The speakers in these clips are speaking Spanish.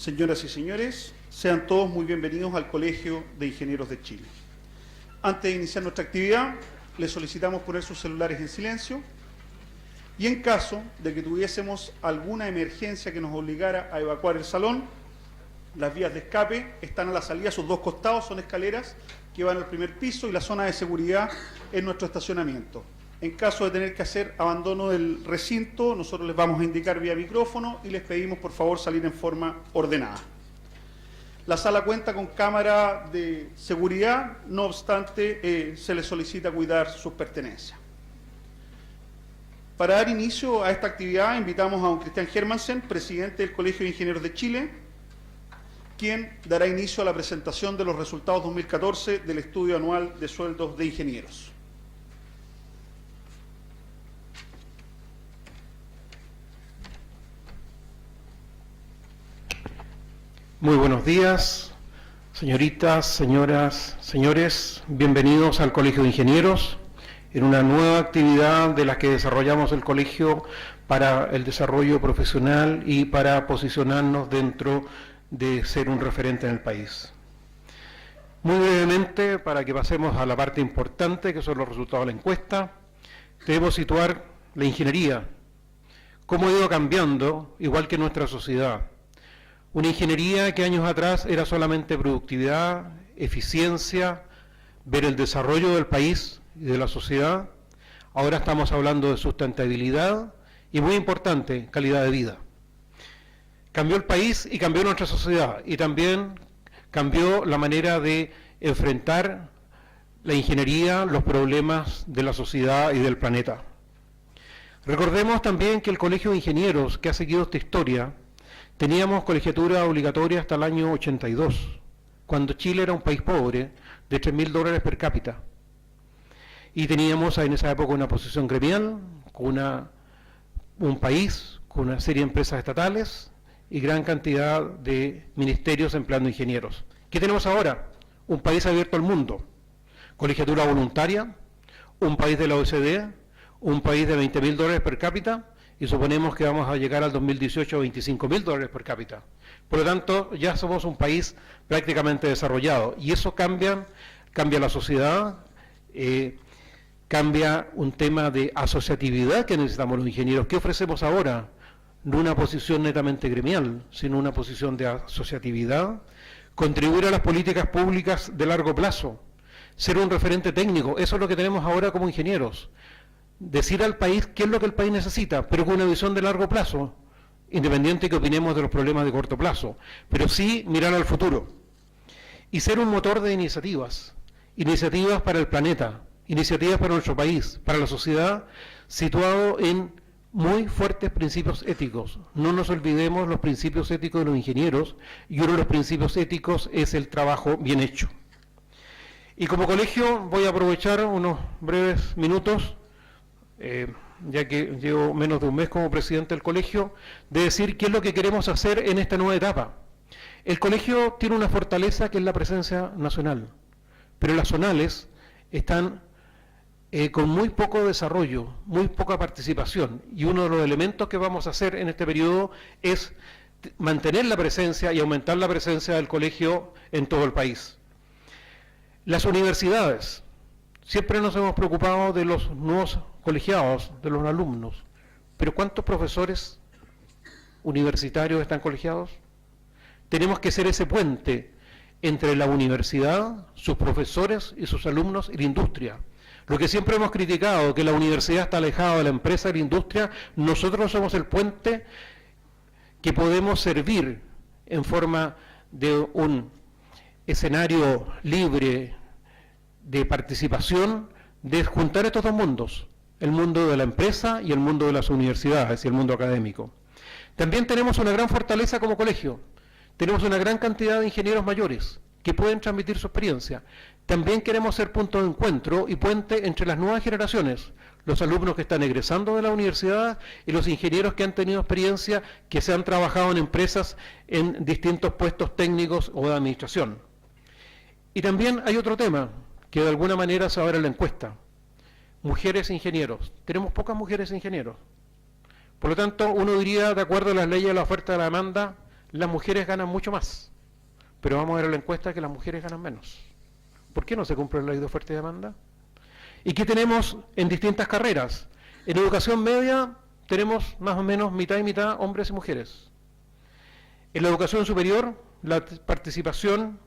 Señoras y señores, sean todos muy bienvenidos al Colegio de Ingenieros de Chile. Antes de iniciar nuestra actividad, les solicitamos poner sus celulares en silencio y en caso de que tuviésemos alguna emergencia que nos obligara a evacuar el salón, las vías de escape están a la salida, a sus dos costados son escaleras que van al primer piso y la zona de seguridad es nuestro estacionamiento. En caso de tener que hacer abandono del recinto, nosotros les vamos a indicar vía micrófono y les pedimos por favor salir en forma ordenada. La sala cuenta con cámara de seguridad, no obstante se les solicita cuidar sus pertenencias. Para dar inicio a esta actividad invitamos a don Cristian Hermansen, presidente del Colegio de Ingenieros de Chile, quien dará inicio a la presentación de los resultados 2014 del Estudio Anual de Sueldos de Ingenieros. Muy buenos días, señoritas, señoras, señores. Bienvenidos al Colegio de Ingenieros, en una nueva actividad de las que desarrollamos el colegio para el desarrollo profesional y para posicionarnos dentro de ser un referente en el país. Muy brevemente, para que pasemos a la parte importante, que son los resultados de la encuesta, debemos situar la ingeniería, cómo ha ido cambiando, igual que nuestra sociedad. Una ingeniería que años atrás era solamente productividad, eficiencia, ver el desarrollo del país y de la sociedad. Ahora estamos hablando de sustentabilidad y, muy importante, calidad de vida. Cambió el país y cambió nuestra sociedad y también cambió la manera de enfrentar la ingeniería, los problemas de la sociedad y del planeta. Recordemos también que el Colegio de Ingenieros, que ha seguido esta historia, teníamos colegiatura obligatoria hasta el año 82, cuando Chile era un país pobre, de $3.000 per cápita. Y teníamos en esa época una posición gremial, con un país, con una serie de empresas estatales y gran cantidad de ministerios empleando ingenieros. ¿Qué tenemos ahora? Un país abierto al mundo, colegiatura voluntaria, un país de la OECD, un país de $20.000 per cápita, y suponemos que vamos a llegar al 2018 a $25.000 per cápita. Por lo tanto, ya somos un país prácticamente desarrollado, y eso cambia la sociedad, cambia un tema de asociatividad que necesitamos los ingenieros. ¿Qué ofrecemos ahora? No una posición netamente gremial, sino una posición de asociatividad, contribuir a las políticas públicas de largo plazo, ser un referente técnico. Eso es lo que tenemos ahora como ingenieros. Decir al país qué es lo que el país necesita, pero con una visión de largo plazo, independiente que opinemos de los problemas de corto plazo, pero sí mirar al futuro. Y ser un motor de iniciativas para el planeta, iniciativas para nuestro país, para la sociedad, situado en muy fuertes principios éticos. No nos olvidemos los principios éticos de los ingenieros, y uno de los principios éticos es el trabajo bien hecho. Y como colegio voy a aprovechar unos breves minutos, ya que llevo menos de un mes como presidente del colegio, de decir qué es lo que queremos hacer en esta nueva etapa. El colegio tiene una fortaleza que es la presencia nacional, pero las zonales están con muy poco desarrollo, muy poca participación, y uno de los elementos que vamos a hacer en este periodo es mantener la presencia y aumentar la presencia del colegio en todo el país. Las universidades. Siempre nos hemos preocupado de los nuevos colegiados, de los alumnos, pero ¿cuántos profesores universitarios están colegiados? Tenemos que ser ese puente entre la universidad, sus profesores y sus alumnos y la industria. Lo que siempre hemos criticado, que la universidad está alejada de la empresa y la industria, nosotros somos el puente que podemos servir en forma de un escenario libre de participación, de juntar estos dos mundos, el mundo de la empresa y el mundo de las universidades y el mundo académico. También tenemos una gran fortaleza como colegio, tenemos una gran cantidad de ingenieros mayores que pueden transmitir su experiencia. También queremos ser punto de encuentro y puente entre las nuevas generaciones, los alumnos que están egresando de la universidad y los ingenieros que han tenido experiencia, que se han trabajado en empresas en distintos puestos técnicos o de administración. Y también hay otro tema que de alguna manera se va a ver en la encuesta. Mujeres ingenieros. Tenemos pocas mujeres ingenieros. Por lo tanto, uno diría, de acuerdo a las leyes de la oferta y la demanda, las mujeres ganan mucho más, pero vamos a ver en la encuesta que las mujeres ganan menos. ¿Por qué no se cumple la ley de oferta y demanda? ¿Y qué tenemos en distintas carreras? En educación media tenemos más o menos mitad y mitad hombres y mujeres. En la educación superior, la participación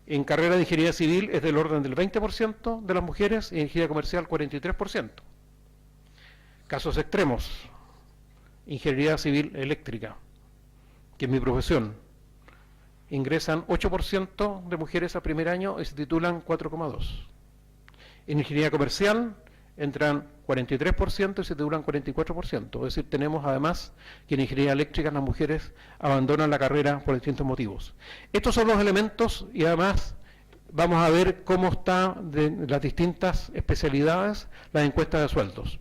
en carrera de ingeniería civil es del orden del 20% de las mujeres y en ingeniería comercial 43%. Casos extremos, ingeniería civil eléctrica, que es mi profesión. Ingresan 8% de mujeres a primer año y se titulan 4,2%. En ingeniería comercial entran 43% y se titulan 44%. Es decir, tenemos además que en ingeniería eléctrica las mujeres abandonan la carrera por distintos motivos. Estos son los elementos y además vamos a ver cómo está de las distintas especialidades las encuestas de sueldos.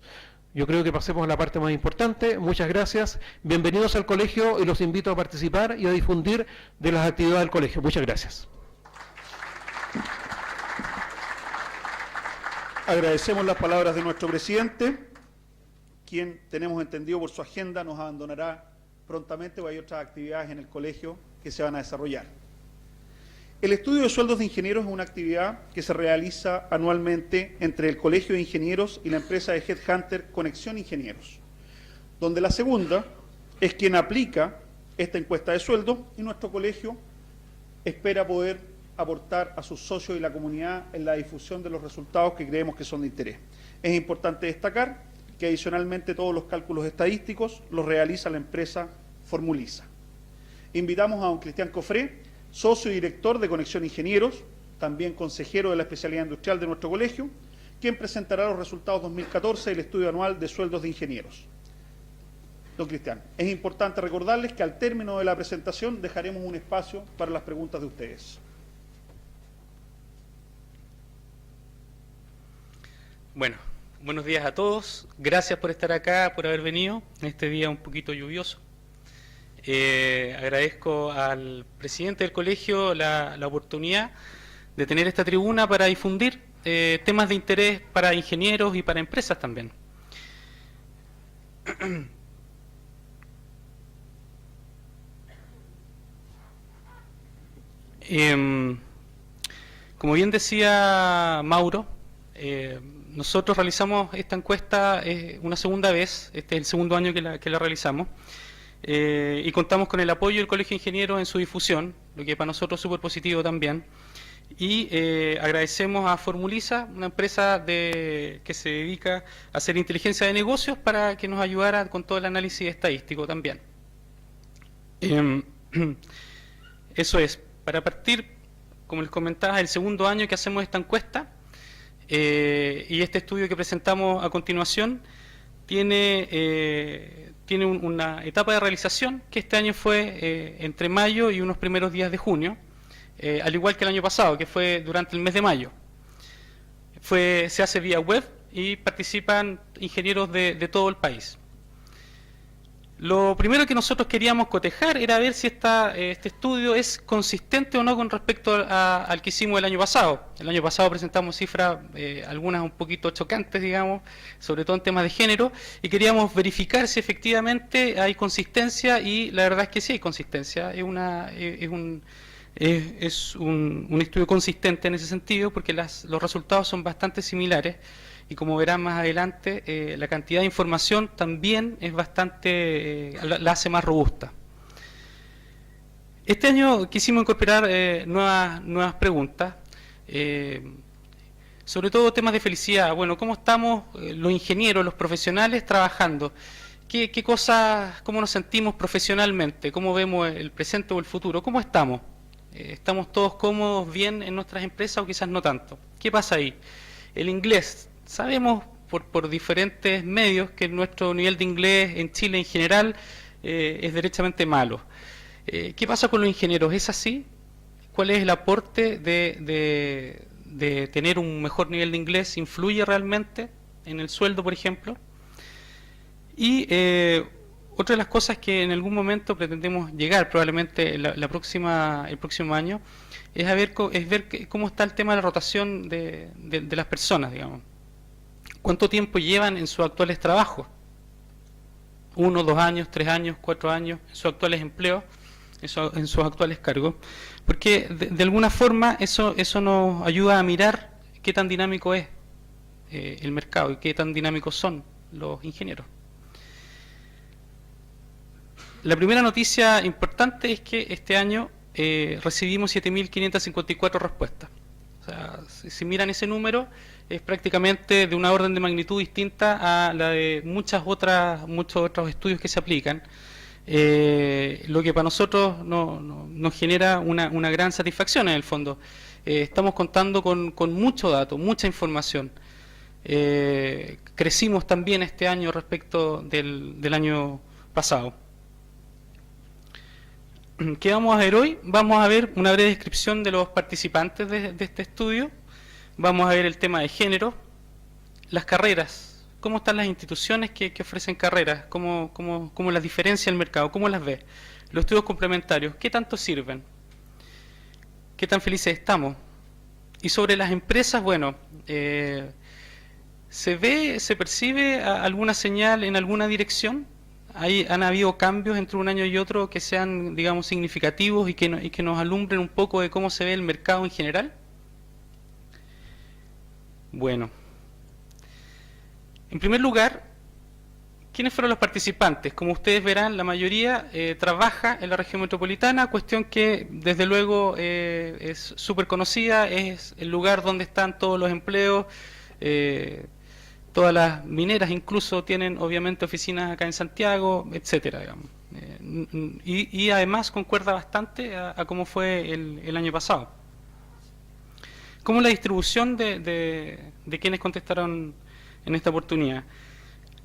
Yo creo que pasemos a la parte más importante. Muchas gracias. Bienvenidos al colegio y los invito a participar y a difundir de las actividades del colegio. Muchas gracias. Agradecemos las palabras de nuestro presidente, quien tenemos entendido por su agenda nos abandonará prontamente, porque hay otras actividades en el colegio que se van a desarrollar. El estudio de sueldos de ingenieros es una actividad que se realiza anualmente entre el Colegio de Ingenieros y la empresa de Headhunter Conexión Ingenieros, donde la segunda es quien aplica esta encuesta de sueldos y nuestro colegio espera poder aportar a sus socios y la comunidad en la difusión de los resultados que creemos que son de interés. Es importante destacar que adicionalmente todos los cálculos estadísticos los realiza la empresa Formulisa. Invitamos a don Cristian Cofré, socio y director de Conexión Ingenieros, también consejero de la especialidad industrial de nuestro colegio, quien presentará los resultados 2014 del estudio anual de sueldos de ingenieros. Don Cristian, es importante recordarles que al término de la presentación dejaremos un espacio para las preguntas de ustedes. Bueno, buenos días a todos. Gracias por estar acá, por haber venido en este día un poquito lluvioso. Agradezco al presidente del colegio la oportunidad de tener esta tribuna para difundir temas de interés para ingenieros y para empresas también. Como bien decía Mauro, nosotros realizamos esta encuesta una segunda vez, este es el segundo año que la realizamos, y contamos con el apoyo del Colegio de Ingenieros en su difusión, lo que para nosotros es súper positivo también, y agradecemos a Formulisa, una empresa que se dedica a hacer inteligencia de negocios, para que nos ayudara con todo el análisis estadístico también. Eso es, para partir, como les comentaba, es el segundo año que hacemos esta encuesta, y este estudio que presentamos a continuación tiene una etapa de realización que este año fue entre mayo y unos primeros días de junio, al igual que el año pasado, que fue durante el mes de mayo. Se hace vía web y participan ingenieros de todo el país. Lo primero que nosotros queríamos cotejar era ver si este estudio es consistente o no con respecto al que hicimos el año pasado. El año pasado presentamos cifras, algunas un poquito chocantes, digamos, sobre todo en temas de género, y queríamos verificar si efectivamente hay consistencia, y la verdad es que sí hay consistencia. Es un estudio consistente en ese sentido, porque los resultados son bastante similares. Y como verán más adelante, la cantidad de información también es bastante, la hace más robusta. Este año quisimos incorporar nuevas preguntas, sobre todo temas de felicidad. Bueno, ¿cómo estamos los ingenieros, los profesionales trabajando? ¿Qué cosas, cómo nos sentimos profesionalmente? ¿Cómo vemos el presente o el futuro? ¿Cómo estamos? ¿Estamos todos cómodos, bien en nuestras empresas o quizás no tanto? ¿Qué pasa ahí? El inglés. Sabemos por diferentes medios que nuestro nivel de inglés en Chile en general es derechamente malo. ¿Qué pasa con los ingenieros? ¿Es así? ¿Cuál es el aporte de tener un mejor nivel de inglés? ¿Influye realmente en el sueldo, por ejemplo? Y otra de las cosas que en algún momento pretendemos llegar, probablemente el próximo año, es ver cómo está el tema de la rotación de las personas, digamos. ¿Cuánto tiempo llevan en sus actuales trabajos? 1, 2 años, 3 años, 4 años en sus actuales empleos. en sus actuales cargos, porque de alguna forma eso nos ayuda a mirar qué tan dinámico es el mercado y qué tan dinámicos son los ingenieros. La primera noticia importante es que este año recibimos 7.554 respuestas. O sea, si miran ese número, es prácticamente de una orden de magnitud distinta a la de muchos otros estudios que se aplican, lo que para nosotros nos genera una gran satisfacción en el fondo. Estamos contando con mucho dato, mucha información. Crecimos también este año respecto del año pasado. ¿Qué vamos a ver hoy? Vamos a ver una breve descripción de los participantes de este estudio. Vamos a ver el tema de género, las carreras, cómo están las instituciones que ofrecen carreras, cómo las diferencia el mercado, cómo las ve, los estudios complementarios, qué tanto sirven, qué tan felices estamos. Y sobre las empresas, bueno, ¿se percibe alguna señal en alguna dirección? ¿Han habido cambios entre un año y otro que sean, digamos, significativos y que nos alumbren un poco de cómo se ve el mercado en general? Bueno, en primer lugar, ¿quiénes fueron los participantes? Como ustedes verán, la mayoría trabaja en la región metropolitana, cuestión que desde luego es súper conocida, es el lugar donde están todos los empleos. Todas las mineras incluso tienen obviamente oficinas acá en Santiago, etcétera, digamos. Y además concuerda bastante a cómo fue el año pasado. ¿Cómo es la distribución de quienes contestaron en esta oportunidad?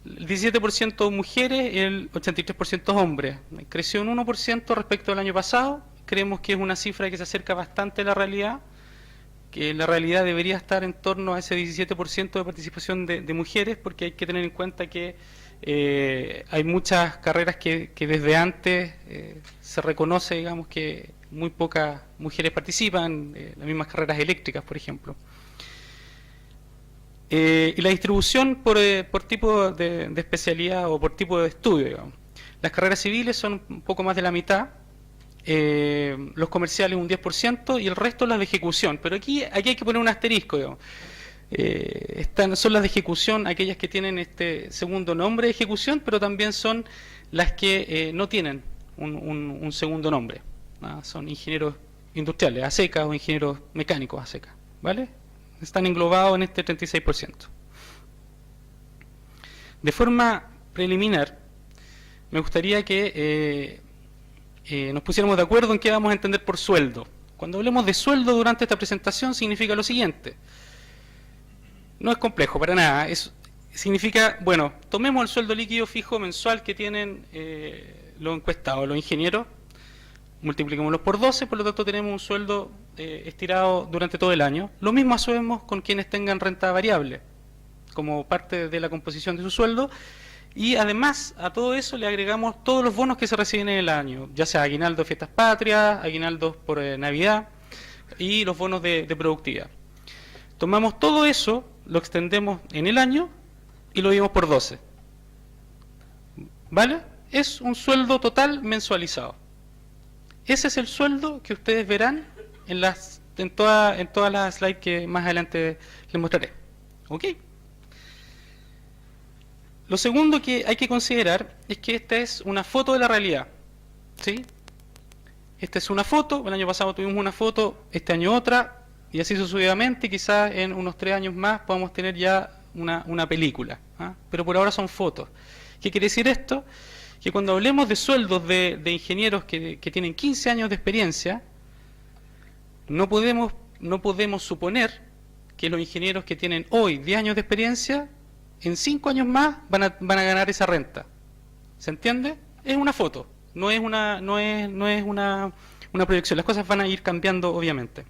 El 17% mujeres y el 83% hombres. Creció un 1% respecto al año pasado. Creemos que es una cifra que se acerca bastante a la realidad, que la realidad debería estar en torno a ese 17% de participación de mujeres, porque hay que tener en cuenta que hay muchas carreras que desde antes se reconoce, digamos, que muy pocas mujeres participan, las mismas carreras eléctricas, por ejemplo. Y la distribución por tipo de especialidad o por tipo de estudio, digamos. Las carreras civiles son un poco más de la mitad, los comerciales un 10% y el resto las de ejecución, pero aquí hay que poner un asterisco, digamos. Son las de ejecución aquellas que tienen este segundo nombre de ejecución, pero también son las que no tienen un segundo nombre, ¿no? Son ingenieros industriales a secas o ingenieros mecánicos a secas, ¿vale? Están englobados en este 36%. De forma preliminar, me gustaría que nos pusiéramos de acuerdo en qué vamos a entender por sueldo. Cuando hablemos de sueldo durante esta presentación significa lo siguiente. No es complejo para nada. Significa, bueno, tomemos el sueldo líquido fijo mensual que tienen los encuestados, los ingenieros, multipliquémoslo por 12, por lo tanto tenemos un sueldo estirado durante todo el año. Lo mismo hacemos con quienes tengan renta variable como parte de la composición de su sueldo. Y además a todo eso le agregamos todos los bonos que se reciben en el año, ya sea aguinaldo de fiestas patrias, aguinaldos por Navidad y los bonos de productividad. Tomamos todo eso, lo extendemos en el año y lo dividimos por 12. ¿Vale? Es un sueldo total mensualizado. Ese es el sueldo que ustedes verán en todas las slides que más adelante les mostraré. ¿Ok? Lo segundo que hay que considerar es que esta es una foto de la realidad, ¿sí? Esta es una foto, el año pasado tuvimos una foto, este año otra, y así sucesivamente, quizás en unos 3 años más podamos tener ya una película, ¿ah? Pero por ahora son fotos. ¿Qué quiere decir esto? Que cuando hablemos de sueldos de ingenieros que tienen 15 años de experiencia, no podemos suponer que los ingenieros que tienen hoy 10 años de experiencia en 5 años más van a ganar esa renta. ¿Se entiende? Es una foto, no es una proyección. Las cosas van a ir cambiando, obviamente.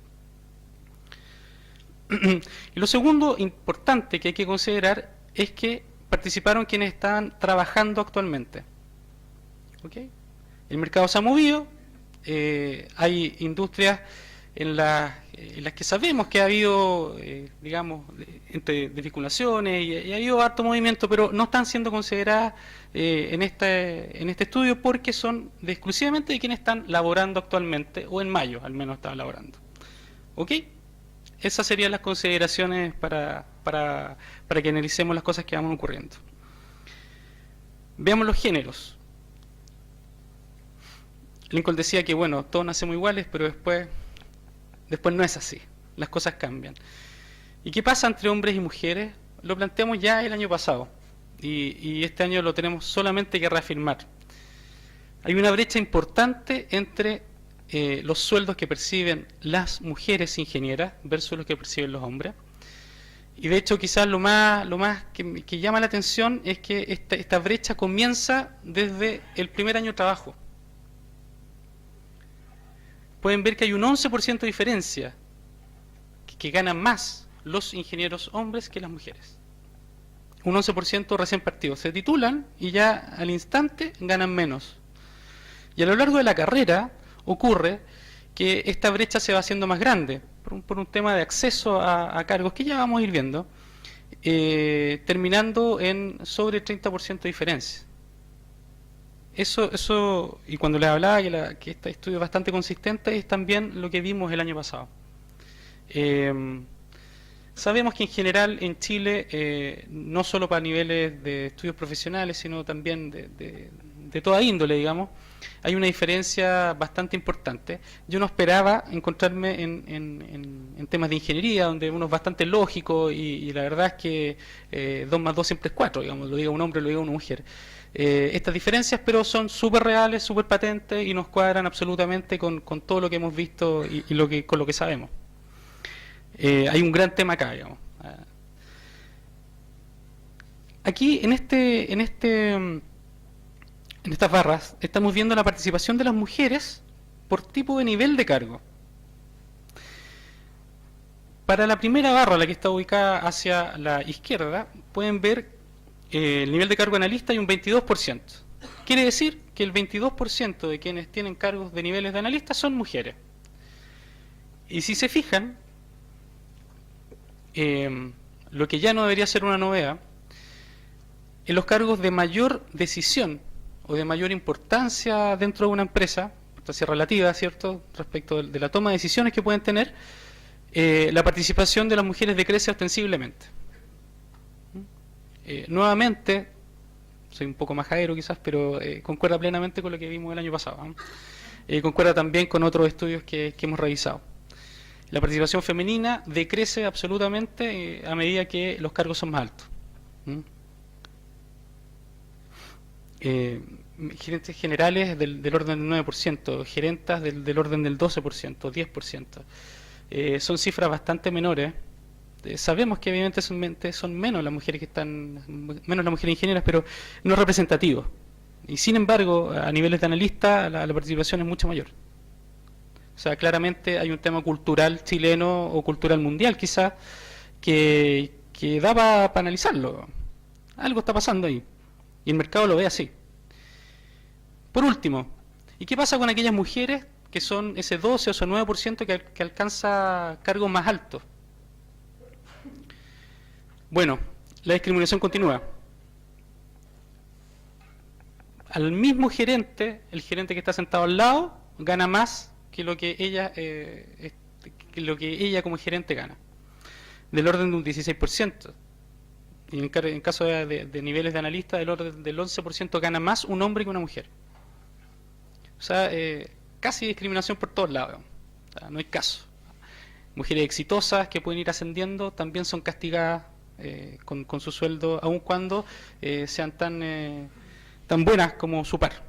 Y lo segundo importante que hay que considerar es que participaron quienes están trabajando actualmente. ¿Okay? El mercado se ha movido, hay industrias en las en las que sabemos que ha habido, digamos, entre desvinculaciones y ha habido harto movimiento, pero no están siendo consideradas en este estudio porque son exclusivamente de quienes están laborando actualmente, o en mayo al menos estaban laborando. ¿Ok? Esas serían las consideraciones para que analicemos las cosas que van ocurriendo. Veamos los géneros. Lincoln decía que, bueno, todos nacemos iguales, pero después no es así. Las cosas cambian. ¿Y qué pasa entre hombres y mujeres? Lo planteamos ya el año pasado. Y este año lo tenemos solamente que reafirmar. Hay una brecha importante entre los sueldos que perciben las mujeres ingenieras versus los que perciben los hombres. Y de hecho quizás lo más que llama la atención es que esta brecha comienza desde el primer año de trabajo. Pueden ver que hay un 11% de diferencia, que ganan más los ingenieros hombres que las mujeres. Un 11% recién partido. Se titulan y ya al instante ganan menos. Y a lo largo de la carrera ocurre que esta brecha se va haciendo más grande por un tema de acceso a cargos que ya vamos a ir viendo, terminando en sobre 30% de diferencia. Eso, y cuando les hablaba que este estudio es bastante consistente, es también lo que vimos el año pasado. Sabemos que en general en Chile, no solo para niveles de estudios profesionales, sino también de toda índole, digamos, hay una diferencia bastante importante. Yo no esperaba encontrarme en temas de ingeniería, donde uno es bastante lógico y la verdad es que 2 más 2 siempre es 4, digamos, lo diga un hombre, lo diga una mujer. Estas diferencias, pero son súper reales, súper patentes y nos cuadran absolutamente con todo lo que hemos visto y con lo que sabemos. Hay un gran tema acá, digamos. Aquí, en estas barras, estamos viendo la participación de las mujeres por tipo de nivel de cargo. Para la primera barra, la que está ubicada hacia la izquierda, pueden ver el nivel de cargo analista hay un 22%. Quiere decir que el 22% de quienes tienen cargos de niveles de analista son mujeres. Y si se fijan, lo que ya no debería ser una novedad, en los cargos de mayor decisión o de mayor importancia dentro de una empresa, importancia relativa, ¿cierto?, respecto de la toma de decisiones que pueden tener, la participación de las mujeres decrece ostensiblemente. Nuevamente, soy un poco majadero quizás, pero concuerda plenamente con lo que vimos el año pasado. Concuerda también con otros estudios que hemos revisado. La participación femenina decrece absolutamente a medida que los cargos son más altos. Gerentes generales del orden del 9%, gerentas del orden del 12%, 10%. Son cifras bastante menores. Sabemos que evidentemente son menos las mujeres menos las mujeres ingenieras, pero no es representativo. Y sin embargo, a niveles de analista, la participación es mucho mayor. O sea, claramente hay un tema cultural chileno o cultural mundial quizás que da para analizarlo. Algo está pasando ahí. Y el mercado lo ve así. Por último, ¿y qué pasa con aquellas mujeres que son ese 12 o ese 9% que alcanza cargos más altos? Bueno, la discriminación continúa. Al mismo gerente, el gerente que está sentado al lado, gana más que lo que ella como gerente gana. Del orden de un 16%. Y en caso de niveles de analista, del orden del 11% gana más un hombre que una mujer. O sea, casi discriminación por todos lados. O sea, no hay caso. Mujeres exitosas que pueden ir ascendiendo también son castigadas con su sueldo, aun cuando sean tan buenas como su par.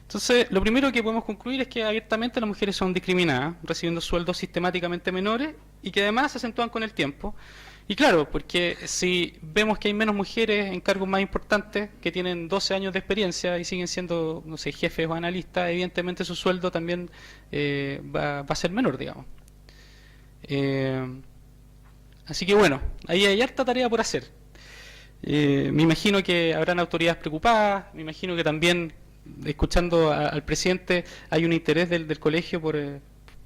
Entonces, lo primero que podemos concluir es que abiertamente las mujeres son discriminadas, recibiendo sueldos sistemáticamente menores y que además se acentúan con el tiempo. Y claro, porque si vemos que hay menos mujeres en cargos más importantes que tienen 12 años de experiencia y siguen siendo, no sé, jefes o analistas, evidentemente su sueldo también va a ser menor, digamos. Así que bueno, ahí hay harta tarea por hacer. Me imagino que habrán autoridades preocupadas, me imagino que también, escuchando al presidente, hay un interés del colegio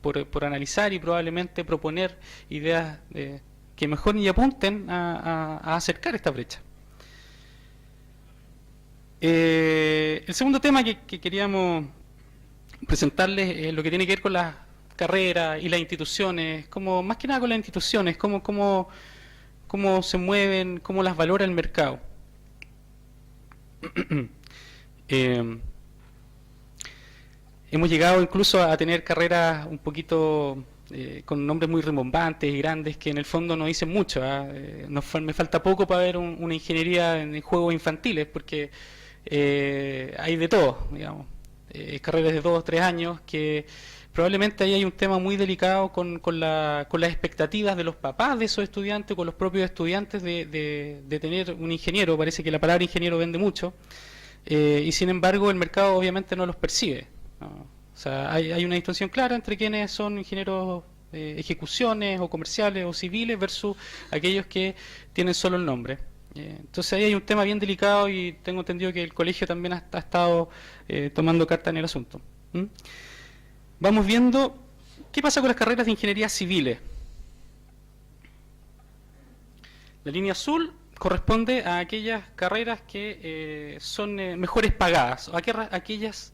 por analizar y probablemente proponer ideas que mejoren y apunten a acercar esta brecha. El segundo tema que queríamos presentarles es lo que tiene que ver con las carreras y las instituciones, más que nada con las instituciones, cómo se mueven, cómo las valora el mercado. Hemos llegado incluso a tener carreras un poquito con nombres muy rimbombantes y grandes que en el fondo no dicen mucho. Me falta poco para ver una ingeniería en juegos infantiles, porque hay de todo, digamos. Carreras de 2 o 3 años que probablemente ahí hay un tema muy delicado con las expectativas de los papás de esos estudiantes, con los propios estudiantes de tener un ingeniero. Parece que la palabra ingeniero vende mucho, y sin embargo el mercado obviamente no los percibe, ¿no? O sea, hay una distinción clara entre quienes son ingenieros ejecuciones o comerciales o civiles versus aquellos que tienen solo el nombre. Entonces ahí hay un tema bien delicado y tengo entendido que el colegio también ha estado tomando carta en el asunto. Vamos viendo qué pasa con las carreras de ingeniería civiles. La línea azul corresponde a aquellas carreras que son mejores pagadas, o aquellos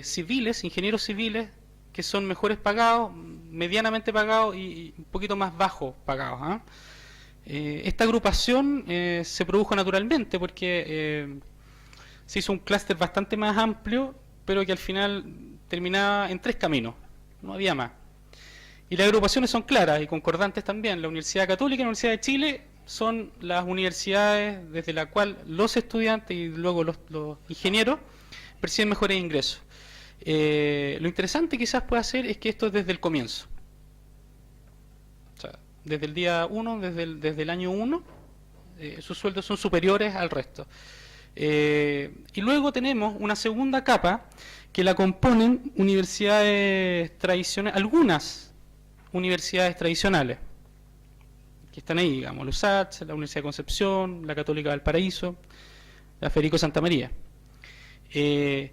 civiles, ingenieros civiles, que son mejores pagados, medianamente pagados y un poquito más bajo pagados. Esta agrupación se produjo naturalmente porque se hizo un clúster bastante más amplio, pero que al final terminaba en 3 caminos, no había más. Y las agrupaciones son claras y concordantes también. La Universidad Católica y la Universidad de Chile son las universidades desde la cual los estudiantes y luego los ingenieros perciben mejores ingresos. Lo interesante quizás pueda ser es que esto es desde el comienzo. O sea, desde el día 1, desde el año 1, sus sueldos son superiores al resto. Y luego tenemos una segunda capa que la componen universidades tradicionales, algunas universidades tradicionales que están ahí, digamos, la USACH, la Universidad de Concepción, la Católica de Valparaíso, la Federico Santa María. En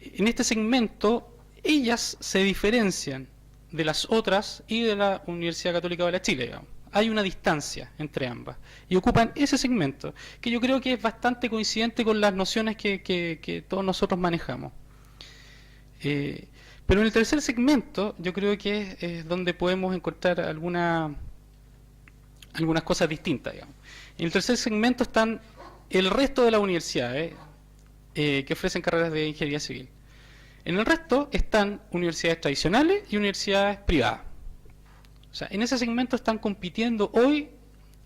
este segmento ellas se diferencian de las otras y de la Universidad Católica de la Chile, digamos. Hay una distancia entre ambas y ocupan ese segmento que yo creo que es bastante coincidente con las nociones que todos nosotros manejamos. Pero en el tercer segmento yo creo que es donde podemos encontrar algunas cosas distintas, digamos. En el tercer segmento están el resto de las universidades que ofrecen carreras de ingeniería civil. En el resto están universidades tradicionales y universidades privadas. O sea, en ese segmento están compitiendo hoy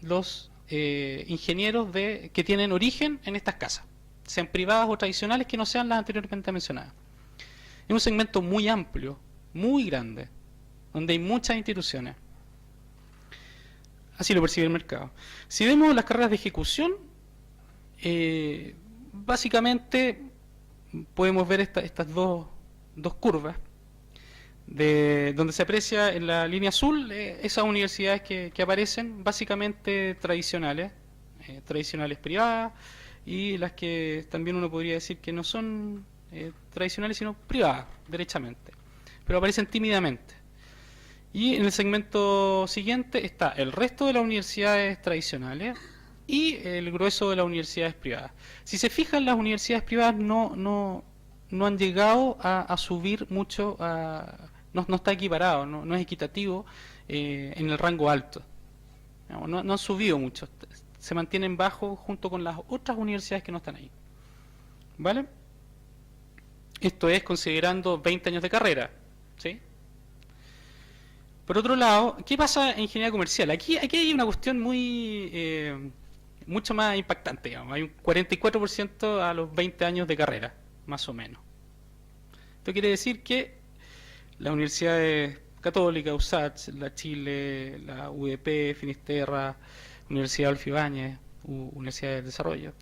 los ingenieros que tienen origen en estas casas, sean privadas o tradicionales, que no sean las anteriormente mencionadas. Es un segmento muy amplio, muy grande, donde hay muchas instituciones. Así lo percibe el mercado. Si vemos las carreras de ejecución, básicamente podemos ver estas dos curvas, donde se aprecia en la línea azul esas universidades que aparecen, básicamente tradicionales privadas, y las que también uno podría decir que no son tradicionales sino privadas, derechamente, pero aparecen tímidamente. Y en el segmento siguiente está el resto de las universidades tradicionales y el grueso de las universidades privadas. Si se fijan, las universidades privadas no han llegado a subir mucho, no está equiparado, no es equitativo en el rango alto. No han subido mucho, se mantienen bajo junto con las otras universidades que no están ahí. ¿Vale? Esto es considerando 20 años de carrera, ¿sí? Por otro lado, ¿qué pasa en ingeniería comercial? Aquí hay una cuestión mucho más impactante, digamos. Hay un 44% a los 20 años de carrera, más o menos. Esto quiere decir que las universidades católicas, USACH, la Chile, la UDP, Finisterra, Universidad Adolfo Ibáñez, Universidad del Desarrollo,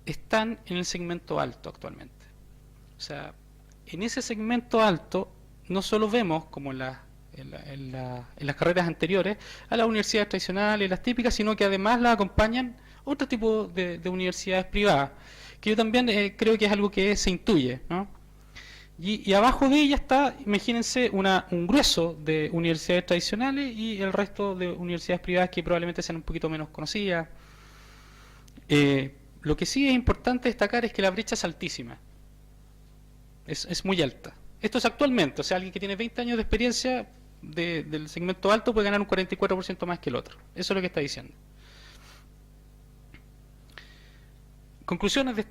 están en el segmento alto actualmente. O sea, en ese segmento alto no solo vemos, como en las carreras anteriores, a las universidades tradicionales, las típicas, sino que además las acompañan otro tipo de universidades privadas, que yo también creo que es algo que se intuye, ¿no? Y abajo de ella está, imagínense, un grueso de universidades tradicionales y el resto de universidades privadas que probablemente sean un poquito menos conocidas. Lo que sí es importante destacar es que la brecha es altísima. Es muy alta. Esto es actualmente, o sea, alguien que tiene 20 años de experiencia del segmento alto puede ganar un 44% más que el otro. Eso es lo que está diciendo. Conclusiones de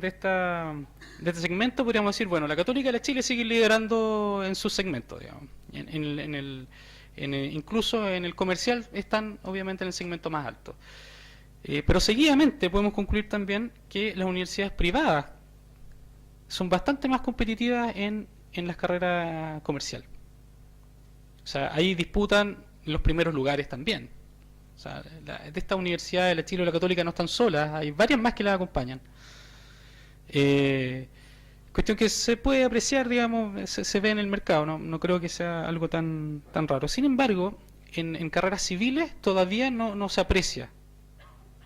este segmento, podríamos decir, bueno, la Católica de la Chile sigue liderando en sus segmentos, digamos. Incluso en el comercial están obviamente en el segmento más alto. Pero seguidamente podemos concluir también que las universidades privadas son bastante más competitivas en las carreras comerciales. O sea, ahí disputan los primeros lugares también. O sea, de esta universidad de la Chile o la Católica no están solas, hay varias más que las acompañan. Cuestión que se puede apreciar, digamos, se ve en el mercado, no creo que sea algo tan raro. Sin embargo, en carreras civiles todavía no se aprecia.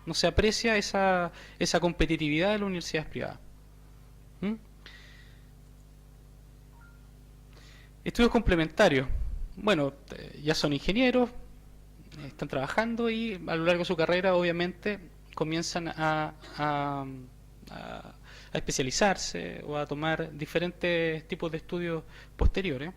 No se aprecia esa competitividad de las universidades privadas. ¿Mm? Estudios complementarios. Bueno, ya son ingenieros, están trabajando y a lo largo de su carrera obviamente comienzan a especializarse o a tomar diferentes tipos de estudios posteriores.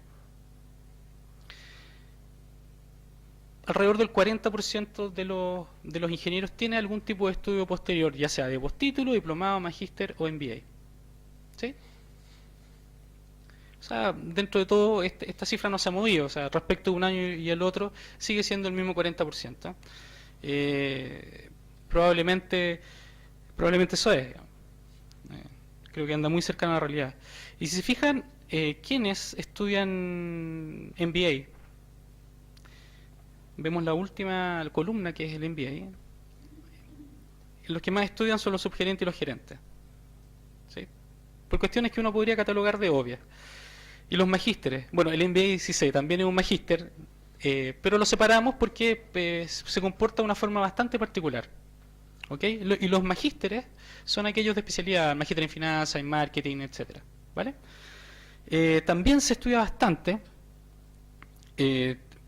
Alrededor del 40% de los ingenieros tiene algún tipo de estudio posterior, ya sea de postítulo, diplomado, magíster o MBA. ¿Sí? O sea, dentro de todo, esta cifra no se ha movido. O sea, respecto a un año y el otro, sigue siendo el mismo 40%. Probablemente eso es. Creo que anda muy cercano a la realidad. Y si se fijan, ¿quiénes estudian MBA? Vemos la última columna, que es el MBA. Los que más estudian son los subgerentes y los gerentes. ¿Sí? Por cuestiones que uno podría catalogar de obvias. Y los magísteres, bueno, el MBA sí sé, también es un magíster, pero lo separamos porque se comporta de una forma bastante particular. ¿Okay? Y los magísteres son aquellos de especialidad, magíster en finanzas, en marketing, etcétera. ¿Vale? También se estudia bastante,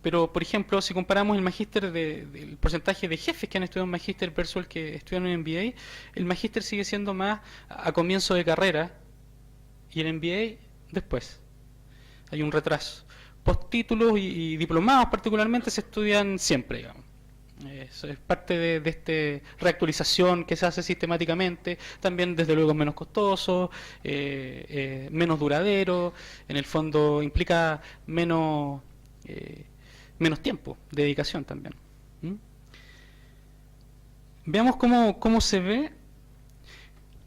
pero por ejemplo, si comparamos el magíster del porcentaje de jefes que han estudiado un magíster versus el que estudian un MBA, el magíster sigue siendo más a comienzo de carrera y el MBA después. Hay un retraso. Postítulos y diplomados particularmente se estudian siempre, digamos. Eso es parte de esta reactualización que se hace sistemáticamente. También, desde luego, es menos costoso, menos duradero. En el fondo implica menos tiempo de dedicación también. Veamos cómo se ve.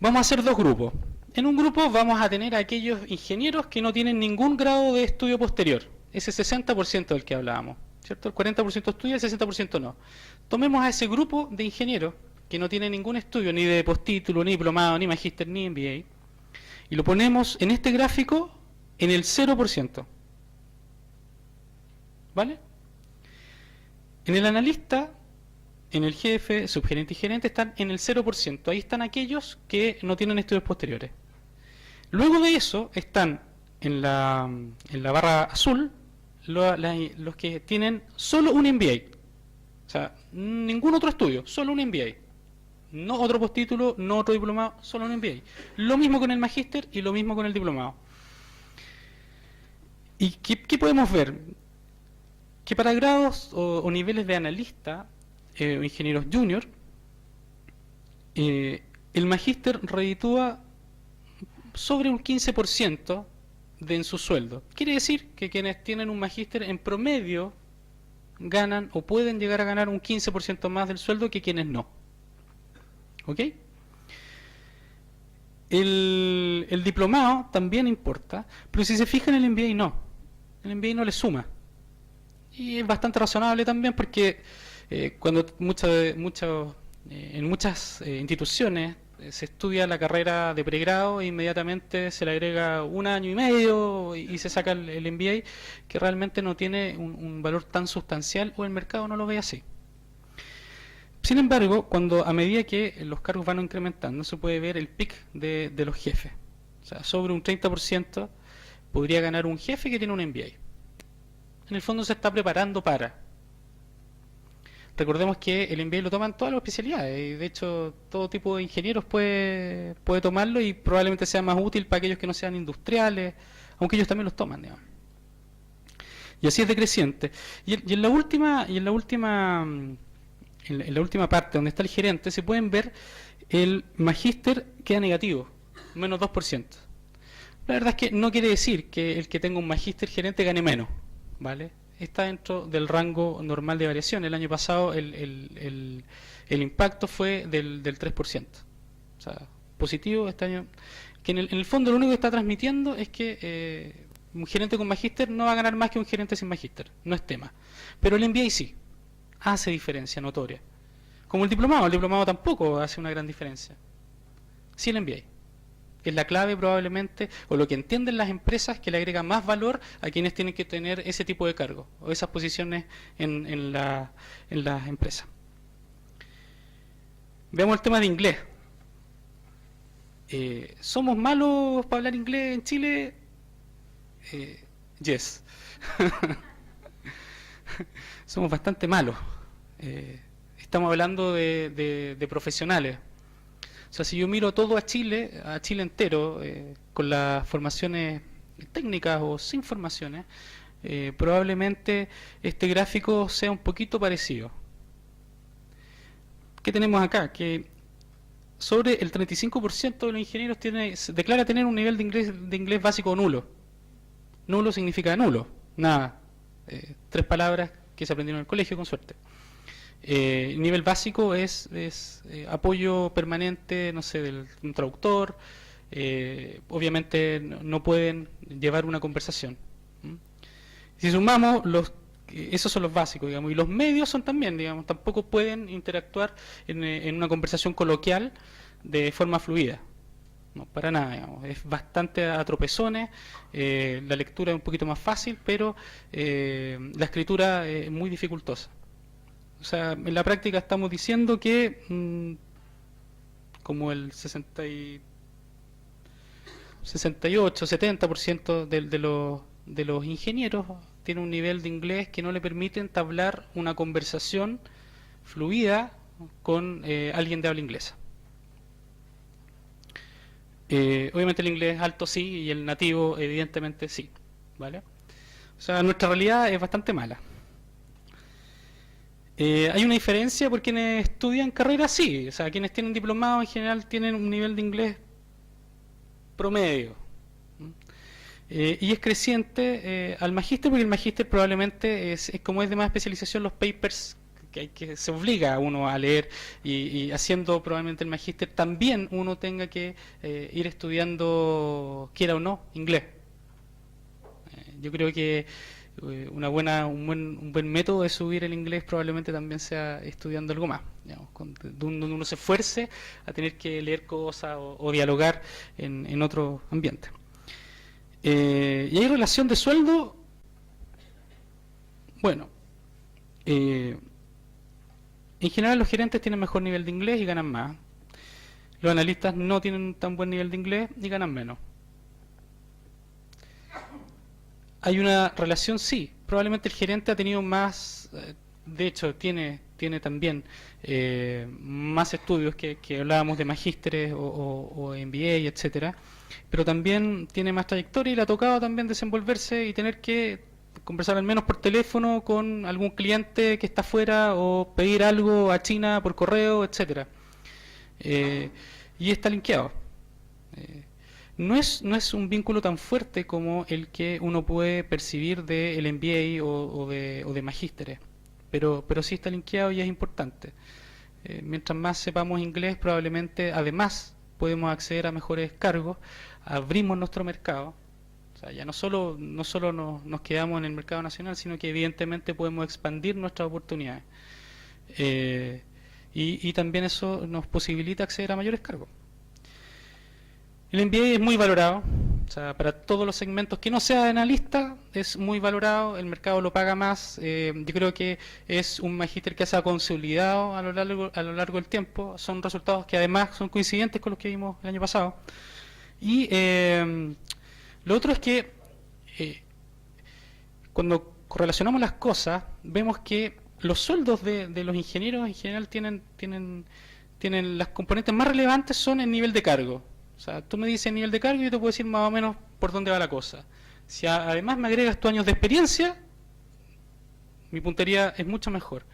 Vamos a hacer dos grupos. En un grupo vamos a tener a aquellos ingenieros que no tienen ningún grado de estudio posterior. Ese 60% del que hablábamos, ¿cierto? El 40% estudia, el 60% no. Tomemos a ese grupo de ingenieros que no tienen ningún estudio, ni de postítulo, ni diplomado, ni magíster, ni MBA, y lo ponemos en este gráfico en el 0%. ¿Vale? En el analista, en el jefe, subgerente y gerente están en el 0%. Ahí están aquellos que no tienen estudios posteriores. Luego de eso están en la barra azul los que tienen solo un MBA. O sea, ningún otro estudio, solo un MBA. No otro postítulo, no otro diplomado, solo un MBA. Lo mismo con el magíster y lo mismo con el diplomado. ¿Y qué podemos ver? Que para grados o niveles de analista o ingenieros junior, el magíster reditúa sobre un 15% en su sueldo. Quiere decir que quienes tienen un magíster en promedio ganan o pueden llegar a ganar un 15% más del sueldo que quienes no. ¿Ok? El diplomado también importa, pero si se fijan, el MBA no. El MBA no le suma. Y es bastante razonable también porque cuando en muchas instituciones se estudia la carrera de pregrado e inmediatamente se le agrega un año y medio y se saca el MBA, que realmente no tiene un valor tan sustancial, o el mercado no lo ve así. Sin embargo, a medida que los cargos van incrementando, se puede ver el pic de los jefes. O sea, sobre un 30% podría ganar un jefe que tiene un MBA. En el fondo se está preparando para. Recordemos que el MBA lo toman todas las especialidades, y de hecho todo tipo de ingenieros puede tomarlo y probablemente sea más útil para aquellos que no sean industriales, aunque ellos también los toman, digamos. Y así es decreciente. Y en la última parte, donde está el gerente, se pueden ver el magíster queda negativo, menos 2%. La verdad es que no quiere decir que el que tenga un magíster gerente gane menos, ¿vale? Está dentro del rango normal de variación. El año pasado el impacto fue del 3%. O sea, positivo este año. Que en el fondo lo único que está transmitiendo es que un gerente con magíster no va a ganar más que un gerente sin magíster. No es tema. Pero el MBA sí. Hace diferencia notoria. Como el diplomado tampoco hace una gran diferencia. Sí el MBA. Es la clave probablemente, o lo que entienden las empresas, que le agrega más valor a quienes tienen que tener ese tipo de cargo o esas posiciones en las empresas. Veamos el tema de inglés. ¿Somos malos para hablar inglés en Chile? Yes. Somos bastante malos. Estamos hablando de profesionales. O sea, si yo miro todo a Chile entero, con las formaciones técnicas o sin formaciones, probablemente este gráfico sea un poquito parecido. ¿Qué tenemos acá? Que sobre el 35% de los ingenieros declara tener un nivel de inglés básico nulo. Nulo significa nulo, nada. 3 palabras que se aprendieron en el colegio con suerte. Nivel básico es apoyo permanente, no sé, de un traductor. Obviamente no pueden llevar una conversación. Si sumamos esos son los básicos, digamos, y los medios son también, digamos, tampoco pueden interactuar en una conversación coloquial de forma fluida. No, para nada, digamos. Es bastante a tropezones. La lectura es un poquito más fácil, pero la escritura es muy dificultosa. O sea, en la práctica estamos diciendo que como el 68-70% de los ingenieros tiene un nivel de inglés que no le permite entablar una conversación fluida con alguien de habla inglesa. Obviamente el inglés alto sí y el nativo evidentemente sí, ¿vale? O sea, nuestra realidad es bastante mala. Hay una diferencia por quienes estudian carreras, sí. O sea, quienes tienen diplomado en general tienen un nivel de inglés promedio. Y es creciente al magíster, porque el magíster probablemente es como es de más especialización, los papers que se obliga a uno a leer, y haciendo probablemente el magíster también uno tenga que ir estudiando, quiera o no, inglés. Yo creo que un buen método de subir el inglés probablemente también sea estudiando algo más, digamos, donde uno se esfuerce a tener que leer cosas o dialogar en otro ambiente. Y hay relación de sueldo. Bueno, en general los gerentes tienen mejor nivel de inglés y ganan más. Los analistas no tienen tan buen nivel de inglés y ganan menos. Hay una relación, sí. Probablemente el gerente ha tenido más, de hecho tiene también más estudios que hablábamos de magísteres o MBA, etcétera, pero también tiene más trayectoria y le ha tocado también desenvolverse y tener que conversar al menos por teléfono con algún cliente que está afuera o pedir algo a China por correo, etcétera. Y está linkeado. No es un vínculo tan fuerte como el que uno puede percibir del MBA o de magísteres, pero sí está linkeado y es importante. Mientras más sepamos inglés, probablemente además podemos acceder a mejores cargos, abrimos nuestro mercado. O sea, ya no solo nos quedamos en el mercado nacional, sino que evidentemente podemos expandir nuestras oportunidades. Y también eso nos posibilita acceder a mayores cargos. El MBA es muy valorado, o sea, para todos los segmentos que no sea analista es muy valorado, el mercado lo paga más. Yo creo que es un magíster que se ha consolidado a lo largo del tiempo. Son resultados que además son coincidentes con los que vimos el año pasado. Y lo otro es que cuando correlacionamos las cosas, vemos que los sueldos de los ingenieros en general tienen las componentes más relevantes son el nivel de cargo. O sea, tú me dices el nivel de cargo y yo te puedo decir más o menos por dónde va la cosa. Si además me agregas tus años de experiencia, mi puntería es mucho mejor.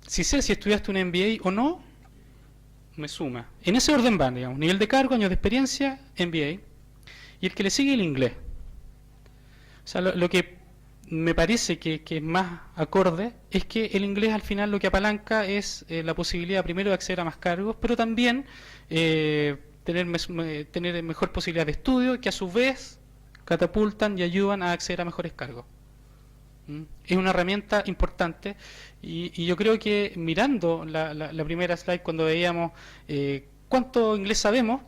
Si sé si estudiaste un MBA o no, me suma. En ese orden van, digamos, nivel de cargo, años de experiencia, MBA. Y el que le sigue el inglés. O sea, lo que me parece que es más acorde es que el inglés al final lo que apalanca es la posibilidad primero de acceder a más cargos, pero también tener mejor posibilidad de estudio, que a su vez catapultan y ayudan a acceder a mejores cargos. Es una herramienta importante y yo creo que mirando la primera slide cuando veíamos cuánto inglés sabemos,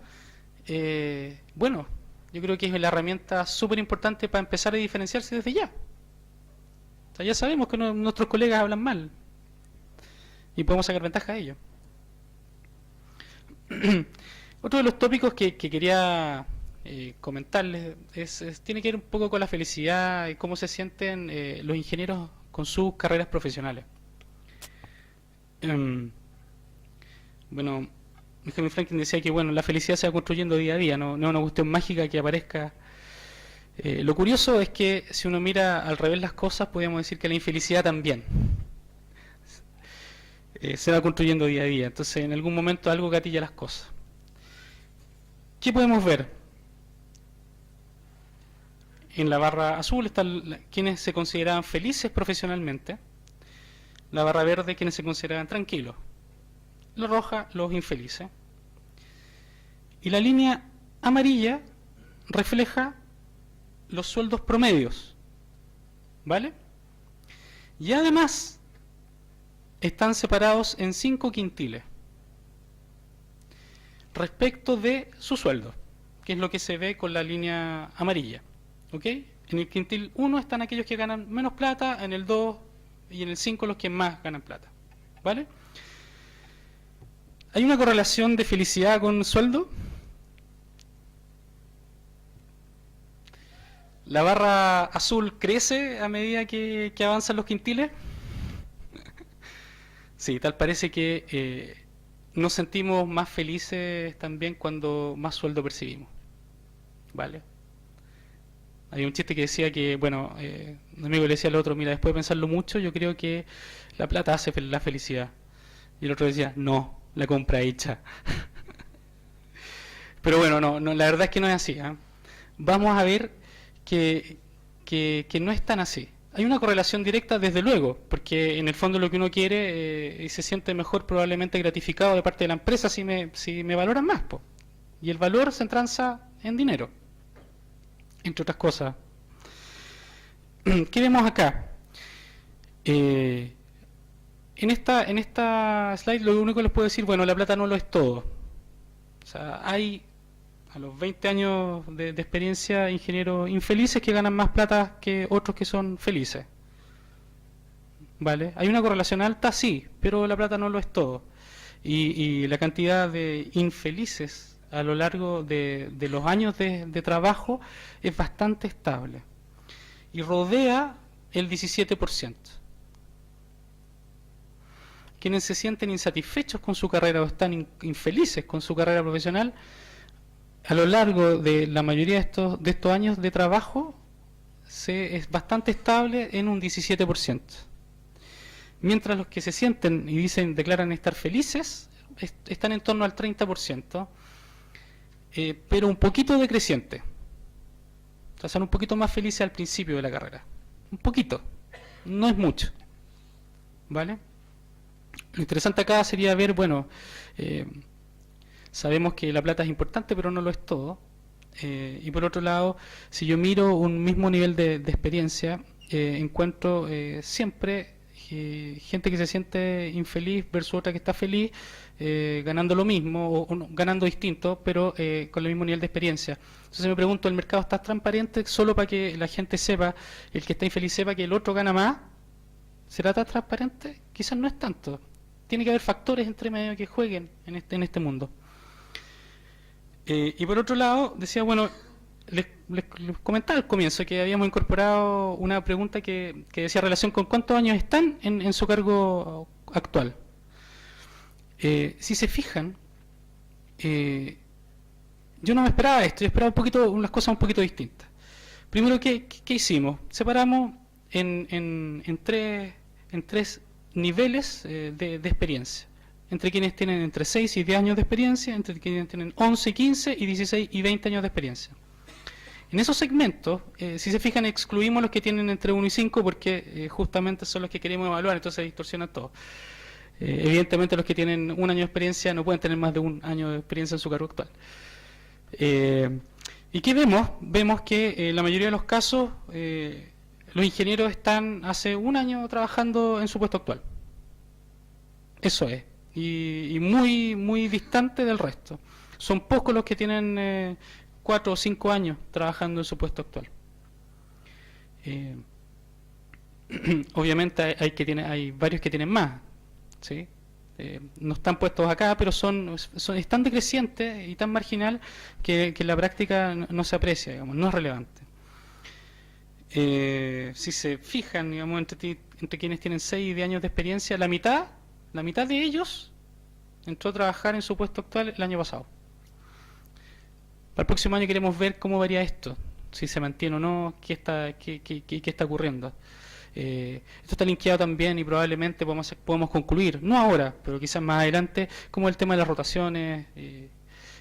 bueno, yo creo que es la herramienta súper importante para empezar a diferenciarse desde ya. O sea, ya sabemos que nuestros colegas hablan mal y podemos sacar ventaja de ello. Otro de los tópicos que quería comentarles tiene que ver un poco con la felicidad y cómo se sienten los ingenieros con sus carreras profesionales. Bueno, Benjamin Franklin decía que bueno, la felicidad se va construyendo día a día, no es una cuestión mágica que aparezca. Lo curioso es que si uno mira al revés las cosas, podríamos decir que la infelicidad también se va construyendo día a día. Entonces en algún momento algo gatilla las cosas. ¿Qué podemos ver? En la barra azul están quienes se consideraban felices profesionalmente, la barra verde quienes se consideraban tranquilos, la roja los infelices, y la línea amarilla refleja los sueldos promedios, ¿vale? Y además están separados en 5 quintiles respecto de su sueldo, que es lo que se ve con la línea amarilla. ¿Ok? En el quintil 1 están aquellos que ganan menos plata, en el 2 y en el 5 los que más ganan plata. ¿Vale? ¿Hay una correlación de felicidad con sueldo? ¿La barra azul crece a medida que avanzan los quintiles? Sí, tal parece que nos sentimos más felices también cuando más sueldo percibimos. ¿Vale? Hay un chiste que decía que, bueno, un amigo le decía al otro, mira, después de pensarlo mucho, yo creo que la plata hace la felicidad. Y el otro decía, no, la compra hecha. Pero bueno, no, la verdad es que no es así. Vamos a ver que no es tan así. Hay una correlación directa, desde luego, porque en el fondo lo que uno quiere y se siente mejor probablemente gratificado de parte de la empresa si me valoran más. Po. Y el valor se entranza en dinero, entre otras cosas. ¿Qué vemos acá? En esta slide lo único que les puedo decir, bueno, la plata no lo es todo. O sea, hay a los 20 años de experiencia ingenieros infelices que ganan más plata que otros que son felices. ¿Vale? ¿Hay una correlación alta? Sí, pero la plata no lo es todo. Y la cantidad de infelices a lo largo de los años de trabajo es bastante estable. Y rodea el 17%. Quienes se sienten insatisfechos con su carrera o están infelices con su carrera profesional, a lo largo de la mayoría de estos años de trabajo es bastante estable en un 17%. Mientras los que se sienten y declaran estar felices están en torno al 30%, pero un poquito decreciente. O sea, son un poquito más felices al principio de la carrera. Un poquito, no es mucho. ¿Vale? Lo interesante acá sería ver, bueno, sabemos que la plata es importante, pero no lo es todo. Y por otro lado, si yo miro un mismo nivel de experiencia, encuentro siempre gente que se siente infeliz versus otra que está feliz, ganando lo mismo, o no, ganando distinto, pero con el mismo nivel de experiencia. Entonces me pregunto, ¿el mercado está transparente solo para que la gente sepa, el que está infeliz sepa que el otro gana más? ¿Será tan transparente? Quizás no es tanto. Tiene que haber factores entre medio que jueguen en este mundo. Y por otro lado, decía, bueno, les comentaba al comienzo que habíamos incorporado una pregunta que decía relación con cuántos años están en su cargo actual. Si se fijan, yo no me esperaba esto, yo esperaba unas cosas un poquito distintas. Primero, ¿qué hicimos? Separamos en tres niveles de experiencia. Entre quienes tienen entre 6 y 10 años de experiencia, entre quienes tienen 11, 15 y 16 y 20 años de experiencia. En esos segmentos, si se fijan, excluimos los que tienen entre 1 y 5 porque justamente son los que queremos evaluar, entonces se distorsiona todo. Evidentemente los que tienen 1 año de experiencia no pueden tener más de 1 año de experiencia en su cargo actual. ¿Y qué vemos? Vemos que en la mayoría de los casos los ingenieros están hace 1 año trabajando en su puesto actual. Eso es. Y muy distante del resto. Son pocos los que tienen 4 o 5 años trabajando en su puesto actual. Obviamente hay varios que tienen más, ¿sí? No están puestos acá, pero es tan decreciente y tan marginal que en la práctica no se aprecia, digamos, no es relevante. Si se fijan, digamos, entre quienes tienen 6 y 10 años de experiencia, la mitad de ellos entró a trabajar en su puesto actual el año pasado. Para el próximo año queremos ver cómo varía esto, si se mantiene o no, qué está ocurriendo. Esto está linkeado también y probablemente podemos concluir, no ahora, pero quizás más adelante, como el tema de las rotaciones,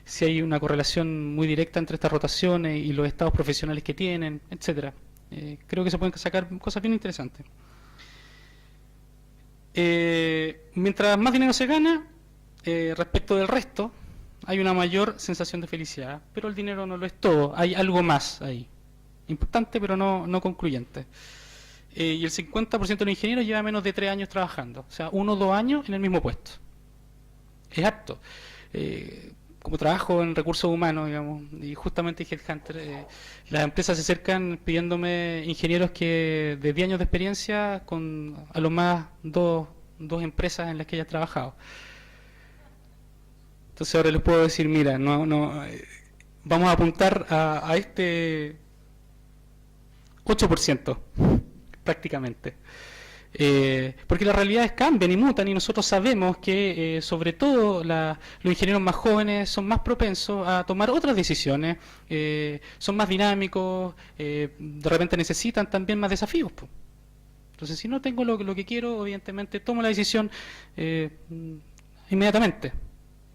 si hay una correlación muy directa entre estas rotaciones y los estados profesionales que tienen, etcétera. Creo que se pueden sacar cosas bien interesantes. Mientras más dinero se gana, respecto del resto, hay una mayor sensación de felicidad, pero el dinero no lo es todo, hay algo más ahí, importante pero no concluyente. Y el 50% de los ingenieros lleva menos de 3 años trabajando, o sea, 1 o 2 años en el mismo puesto. Es apto. Como trabajo en recursos humanos, digamos, y justamente Headhunter, las empresas se acercan pidiéndome ingenieros que de 10 años de experiencia a lo más dos empresas en las que haya trabajado. Entonces ahora les puedo decir, mira, vamos a apuntar a este 8% prácticamente. Porque las realidades cambian y mutan y nosotros sabemos que sobre todo los ingenieros más jóvenes son más propensos a tomar otras decisiones, son más dinámicos, de repente necesitan también más desafíos. Entonces si no tengo lo que quiero, evidentemente tomo la decisión inmediatamente.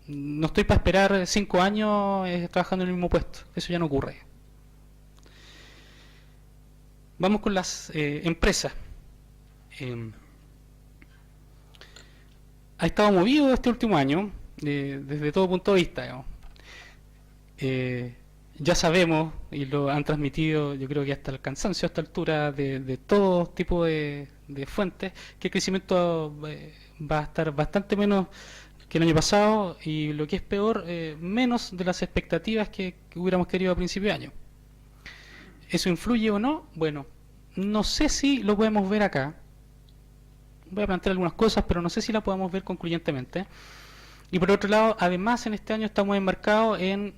No estoy para esperar 5 años trabajando en el mismo puesto, eso ya no ocurre. Vamos con las empresas. Ha estado movido este último año desde todo punto de vista, digamos. Ya sabemos y lo han transmitido, yo creo que hasta el cansancio a esta altura de todo tipo de fuentes, que el crecimiento va a estar bastante menos que el año pasado y lo que es peor, menos de las expectativas que hubiéramos querido a principio de año. ¿Eso influye o no? Bueno, no sé si lo podemos ver acá. Voy a plantear algunas cosas, pero no sé si la podemos ver concluyentemente. Y por otro lado, además en este año estamos enmarcados en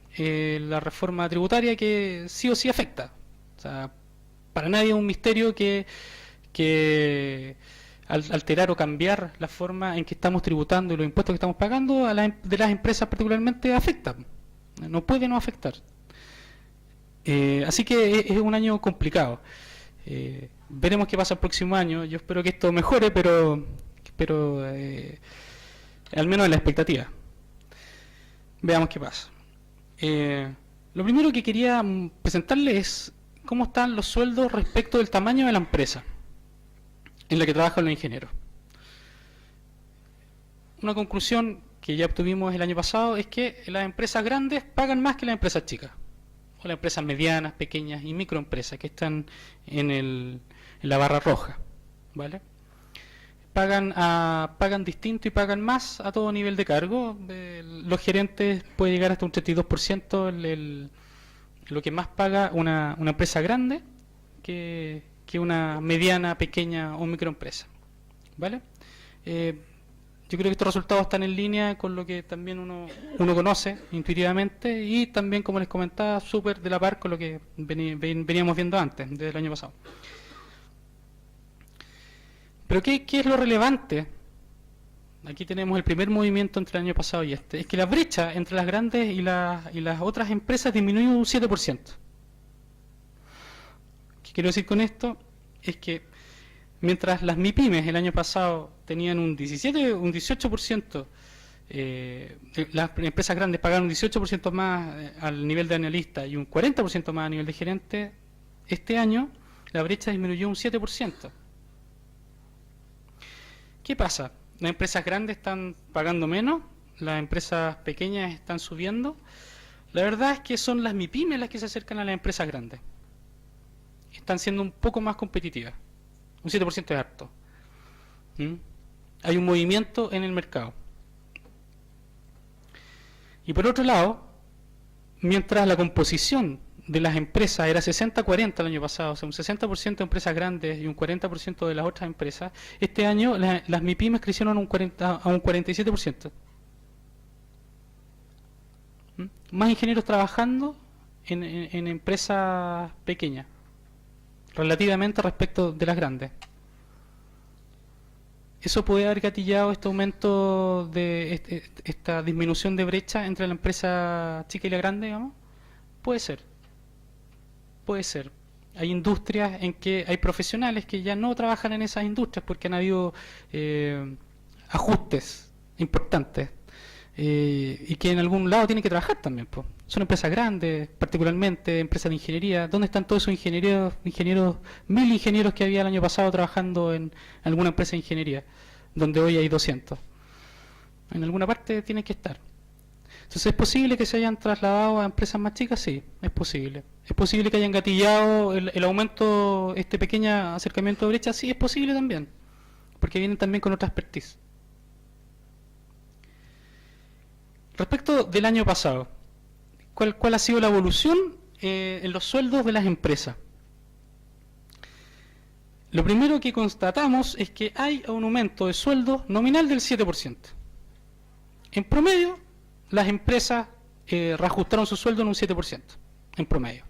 la reforma tributaria que sí o sí afecta. O sea, para nadie es un misterio que al alterar o cambiar la forma en que estamos tributando y los impuestos que estamos pagando de las empresas particularmente afecta. No puede no afectar. Así que es un año complicado. Veremos qué pasa el próximo año. Yo espero que esto mejore, pero al menos en la expectativa. Veamos qué pasa. Lo primero que quería presentarles es cómo están los sueldos respecto del tamaño de la empresa en la que trabajan los ingenieros. Una conclusión que ya obtuvimos el año pasado es que las empresas grandes pagan más que las empresas chicas, o las empresas medianas, pequeñas y microempresas que están en la barra roja, ¿vale? Pagan distinto y pagan más a todo nivel de cargo. Los gerentes puede llegar hasta un 32% lo que más paga una empresa grande que una mediana, pequeña o microempresa, ¿vale? Yo creo que estos resultados están en línea con lo que también uno conoce intuitivamente y también, como les comentaba, súper de la par con lo que veníamos viendo antes, desde el año pasado. Pero ¿qué es lo relevante? Aquí tenemos el primer movimiento entre el año pasado y este. Es que la brecha entre las grandes y las otras empresas disminuyó un 7%. ¿Qué quiero decir con esto? Es que mientras las MIPYMES el año pasado tenían un 18%, las empresas grandes pagaron un 18% más al nivel de analista y un 40% más a nivel de gerente, este año la brecha disminuyó un 7%. ¿Qué pasa? Las empresas grandes están pagando menos, las empresas pequeñas están subiendo. La verdad es que son las MIPYMES las que se acercan a las empresas grandes. Están siendo un poco más competitivas. Un 7% es harto. Hay un movimiento en el mercado. Y por otro lado, mientras la composición de las empresas era 60-40 el año pasado, o sea, un 60% de empresas grandes y un 40% de las otras empresas, este año las MIPYMES crecieron a un 47%. Más ingenieros trabajando en empresas pequeñas, relativamente respecto de las grandes. ¿Eso puede haber gatillado este aumento de esta disminución de brecha entre la empresa chica y la grande, digamos? Puede ser. Puede ser. Hay industrias en que hay profesionales que ya no trabajan en esas industrias porque han habido ajustes importantes y que en algún lado tienen que trabajar también. Pues. Son empresas grandes, particularmente empresas de ingeniería. ¿Dónde están todos esos ingenieros, 1000 ingenieros que había el año pasado trabajando en alguna empresa de ingeniería, donde hoy hay 200? En alguna parte tienen que estar. Entonces, ¿es posible que se hayan trasladado a empresas más chicas? Sí, es posible. ¿Es posible que hayan gatillado el aumento, este pequeño acercamiento de brecha? Sí, es posible también, porque vienen también con otra expertise. Respecto del año pasado, ¿cuál ha sido la evolución en los sueldos de las empresas? Lo primero que constatamos es que hay un aumento de sueldo nominal del 7%. En promedio, las empresas reajustaron su sueldo en un 7%, en promedio.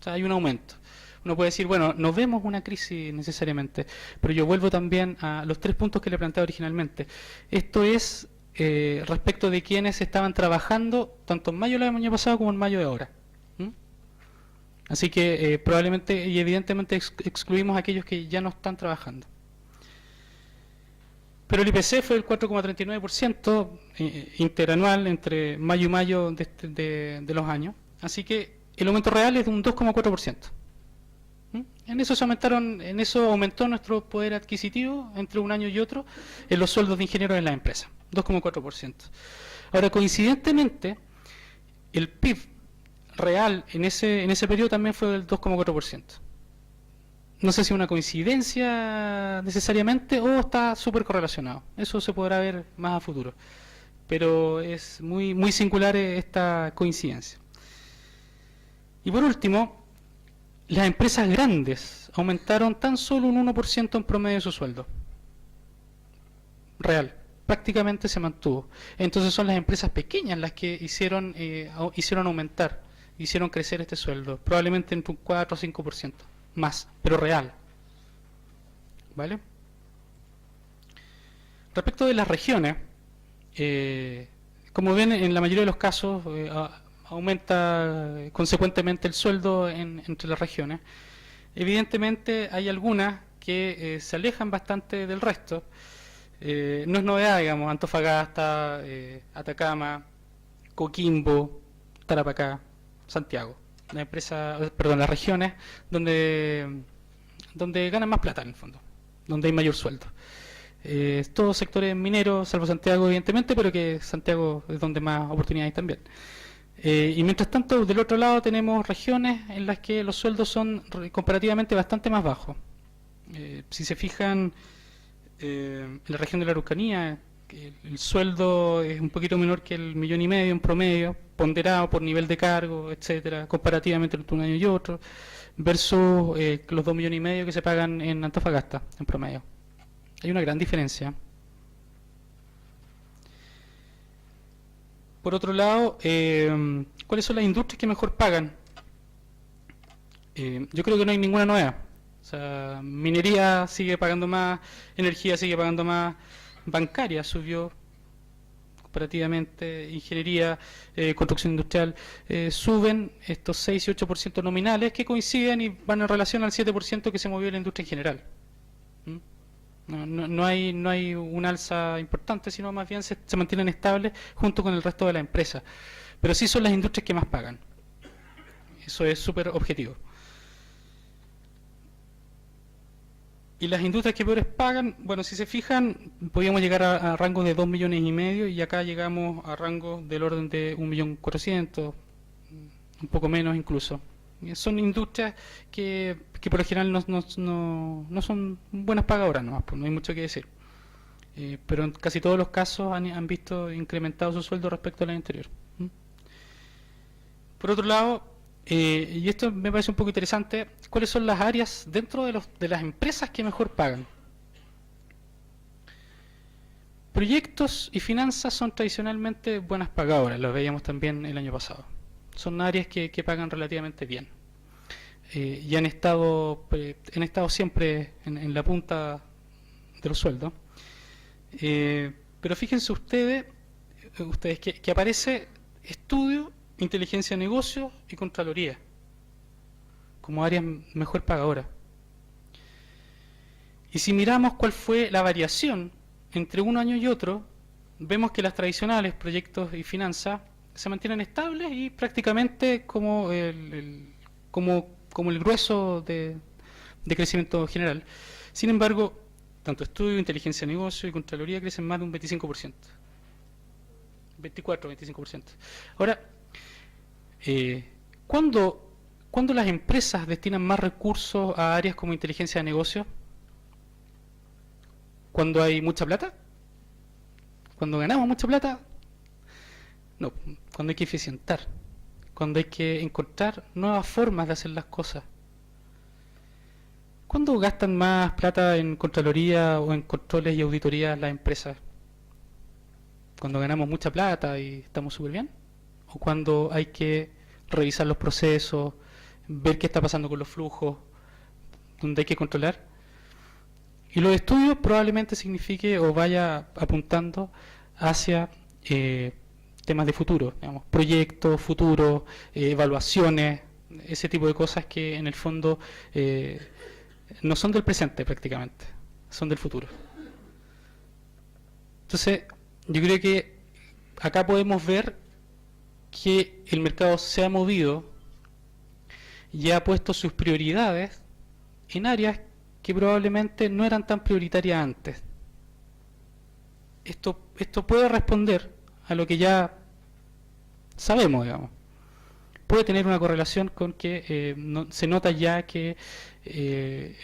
O sea, hay un aumento. Uno puede decir, bueno, no vemos una crisis necesariamente, pero yo vuelvo también a los 3 puntos que le planteaba originalmente. Esto es respecto de quienes estaban trabajando tanto en mayo del año pasado como en mayo de ahora. Así que probablemente y evidentemente excluimos a aquellos que ya no están trabajando. Pero el IPC fue el 4,39% interanual entre mayo y mayo de los años. Así que el aumento real es de un 2,4%. En eso aumentó nuestro poder adquisitivo entre un año y otro en los sueldos de ingenieros en las empresas, 2,4%. Ahora, coincidentemente, el PIB real en ese periodo también fue del 2,4%. No sé si es una coincidencia necesariamente o está súper correlacionado. Eso se podrá ver más a futuro. Pero es muy singular esta coincidencia. Y por último, las empresas grandes aumentaron tan solo un 1% en promedio de su sueldo. Real. Prácticamente se mantuvo. Entonces son las empresas pequeñas las que hicieron aumentar, hicieron crecer este sueldo. Probablemente entre un 4 o 5% más, pero real. ¿Vale? Respecto de las regiones, como ven, en la mayoría de los casos aumenta consecuentemente el sueldo entre las regiones. Evidentemente hay algunas que se alejan bastante del resto. No es novedad, digamos, Antofagasta, Atacama, Coquimbo, Tarapacá, Santiago. Las regiones donde ganan más plata en el fondo, donde hay mayor sueldo. Todos sectores mineros, salvo Santiago evidentemente, pero que Santiago es donde más oportunidades hay también. Y mientras tanto, del otro lado tenemos regiones en las que los sueldos son comparativamente bastante más bajos. Si se fijan, en la región de la Araucanía, el sueldo es un poquito menor que el 1,5 millones en promedio, ponderado por nivel de cargo, etcétera, comparativamente entre un año y otro, versus los 2,5 millones que se pagan en Antofagasta, en promedio. Hay una gran diferencia. Por otro lado, ¿cuáles son las industrias que mejor pagan? Yo creo que no hay ninguna nueva. O sea, minería sigue pagando más, energía sigue pagando más, bancaria subió comparativamente, ingeniería, construcción industrial, suben estos 6 y 8% nominales que coinciden y van en relación al 7% que se movió en la industria en general. ¿Mm? No hay un alza importante, sino más bien se mantienen estables junto con el resto de las empresas. Pero sí son las industrias que más pagan. Eso es súper objetivo. Y las industrias que peores pagan, bueno, si se fijan, podíamos llegar a rangos de 2,5 millones y acá llegamos a rangos del orden de 1.400.000, un poco menos incluso. Son industrias que por lo general no son buenas pagadoras, pues no hay mucho que decir. Pero en casi todos los casos han visto incrementado su sueldo respecto al año anterior. Por otro lado, y esto me parece un poco interesante, ¿cuáles son las áreas dentro de las empresas que mejor pagan? Proyectos y finanzas son tradicionalmente buenas pagadoras, lo veíamos también el año pasado. Son áreas que pagan relativamente bien. Y han estado siempre en la punta de los sueldos. Pero fíjense ustedes que aparece estudio, inteligencia de negocios y contraloría como áreas mejor pagadoras. Y si miramos cuál fue la variación entre un año y otro, vemos que las tradicionales, proyectos y finanzas, se mantienen estables y prácticamente como el grueso de crecimiento general. Sin embargo, tanto estudio, inteligencia de negocio y contraloría crecen más de un 25%. 24-25%. Ahora, ¿cuándo las empresas destinan más recursos a áreas como inteligencia de negocio? ¿Cuando hay mucha plata? ¿Cuando ganamos mucha plata? No, cuando hay que eficientar, cuando hay que encontrar nuevas formas de hacer las cosas. ¿Cuándo gastan más plata en Contraloría o en controles y auditorías las empresas? ¿Cuando ganamos mucha plata y estamos súper bien? ¿O cuando hay que revisar los procesos, ver qué está pasando con los flujos, donde hay que controlar? Y los estudios probablemente signifique o vaya apuntando hacia temas de futuro, digamos, proyectos, futuros, evaluaciones, ese tipo de cosas que en el fondo no son del presente prácticamente, son del futuro. Entonces, yo creo que acá podemos ver que el mercado se ha movido y ha puesto sus prioridades en áreas que probablemente no eran tan prioritarias antes. Esto puede responder a lo que ya sabemos, digamos. Puede tener una correlación con que se nota ya que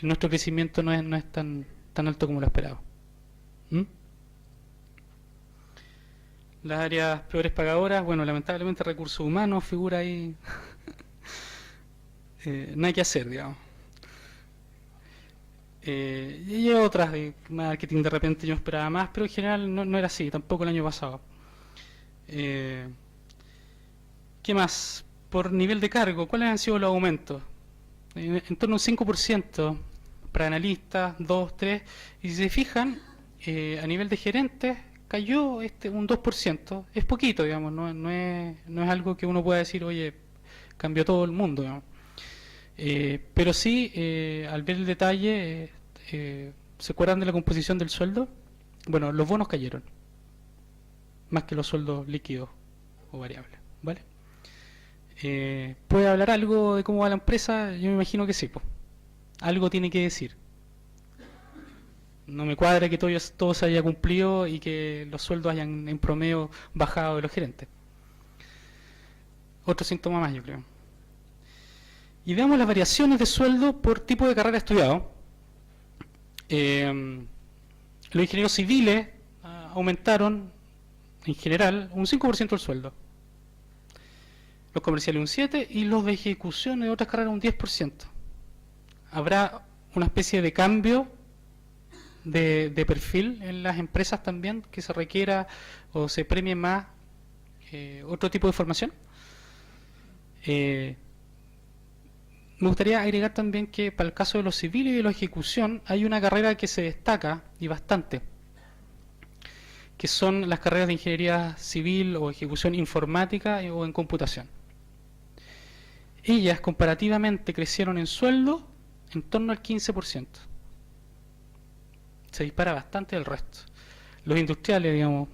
nuestro crecimiento no es tan alto como lo esperaba. Las áreas peores pagadoras, bueno, lamentablemente recursos humanos figura ahí. No hay que hacer, digamos. Y hay otras de marketing, de repente yo esperaba más, pero en general no era así, tampoco el año pasado. ¿Qué más? Por nivel de cargo, ¿cuáles han sido los aumentos? En torno a un 5% para analistas, 2, 3, y si se fijan, a nivel de gerentes cayó un 2%, es poquito, digamos, no es algo que uno pueda decir, oye, cambió todo el mundo, digamos. Pero sí, al ver el detalle, ¿se acuerdan de la composición del sueldo? Bueno, los bonos cayeron, más que los sueldos líquidos o variables, ¿vale? ¿Puede hablar algo de cómo va la empresa? Yo me imagino que sí, pues. Algo tiene que decir. No me cuadra que todo se haya cumplido y que los sueldos hayan en promedio bajado de los gerentes. Otro síntoma más, yo creo. Y veamos las variaciones de sueldo por tipo de carrera estudiado. Los ingenieros civiles aumentaron en general un 5% el sueldo. Los comerciales un 7% y los de ejecución de otras carreras un 10%. Habrá una especie de cambio de perfil en las empresas también, que se requiera o se premie más otro tipo de formación. Me gustaría agregar también que para el caso de los civiles y de la ejecución hay una carrera que se destaca y bastante, que son las carreras de ingeniería civil o ejecución informática o en computación. Ellas comparativamente crecieron en sueldo en torno al 15%. Se dispara bastante del resto. Los industriales, digamos,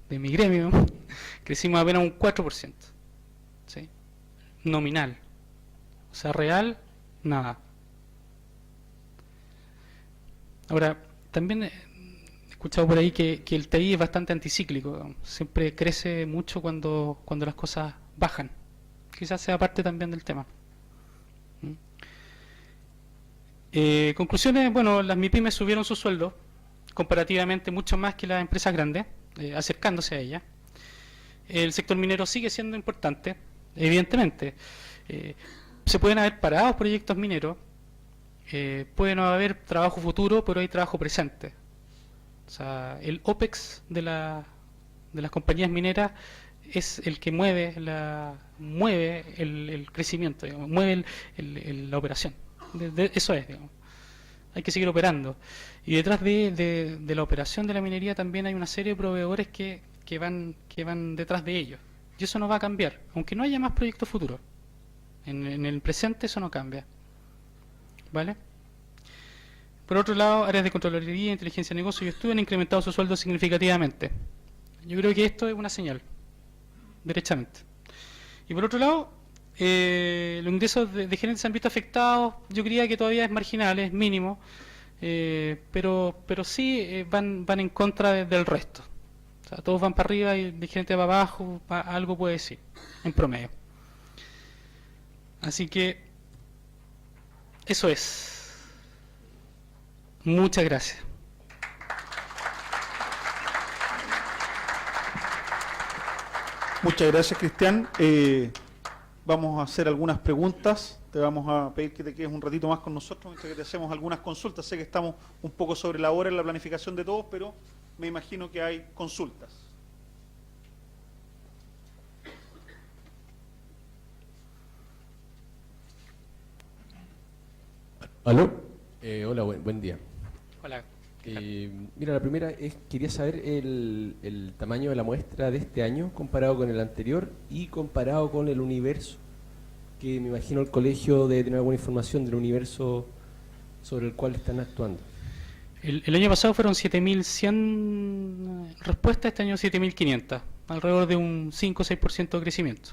de mi gremio, crecimos apenas un 4%. ¿Sí? Nominal. O sea, real, nada. Ahora, también he escuchado por ahí que el TI es bastante anticíclico, digamos. Siempre crece mucho cuando las cosas bajan. Quizás sea parte también del tema. Conclusiones, bueno, las MIPYMES subieron su sueldo comparativamente mucho más que las empresas grandes, acercándose a ellas. El sector minero sigue siendo importante, evidentemente. Se pueden haber parados proyectos mineros, puede no haber trabajo futuro, pero hay trabajo presente. O sea, el OPEX de las compañías mineras es el que mueve el crecimiento, digamos, mueve la operación. Eso es, digamos. Hay que seguir operando. Y detrás de la operación de la minería también hay una serie de proveedores que van detrás de ellos. Y eso no va a cambiar, aunque no haya más proyectos futuros. En el presente eso no cambia. ¿Vale? Por otro lado, áreas de Contraloría, Inteligencia de Negocios y Estudio han incrementado su sueldo significativamente. Yo creo que esto es una señal, derechamente. Y por otro lado, los ingresos de gerentes se han visto afectados. Yo creía que todavía es marginal, es mínimo, pero sí van en contra del resto. O sea, todos van para arriba y el gerente va para abajo, algo puede decir, en promedio. Así que eso es. Muchas gracias. Muchas gracias, Cristian. Vamos a hacer algunas preguntas. Te vamos a pedir que te quedes un ratito más con nosotros mientras que te hacemos algunas consultas. Sé que estamos un poco sobre la hora en la planificación de todos, pero me imagino que hay consultas. ¿Aló? Hola, buen día. Hola. Mira, la primera es, quería saber el tamaño de la muestra de este año comparado con el anterior y comparado con el universo, que me imagino el colegio debe tener alguna información del universo sobre el cual están actuando. El año pasado fueron 7.100 respuestas, este año 7.500, alrededor de un 5 o 6% de crecimiento.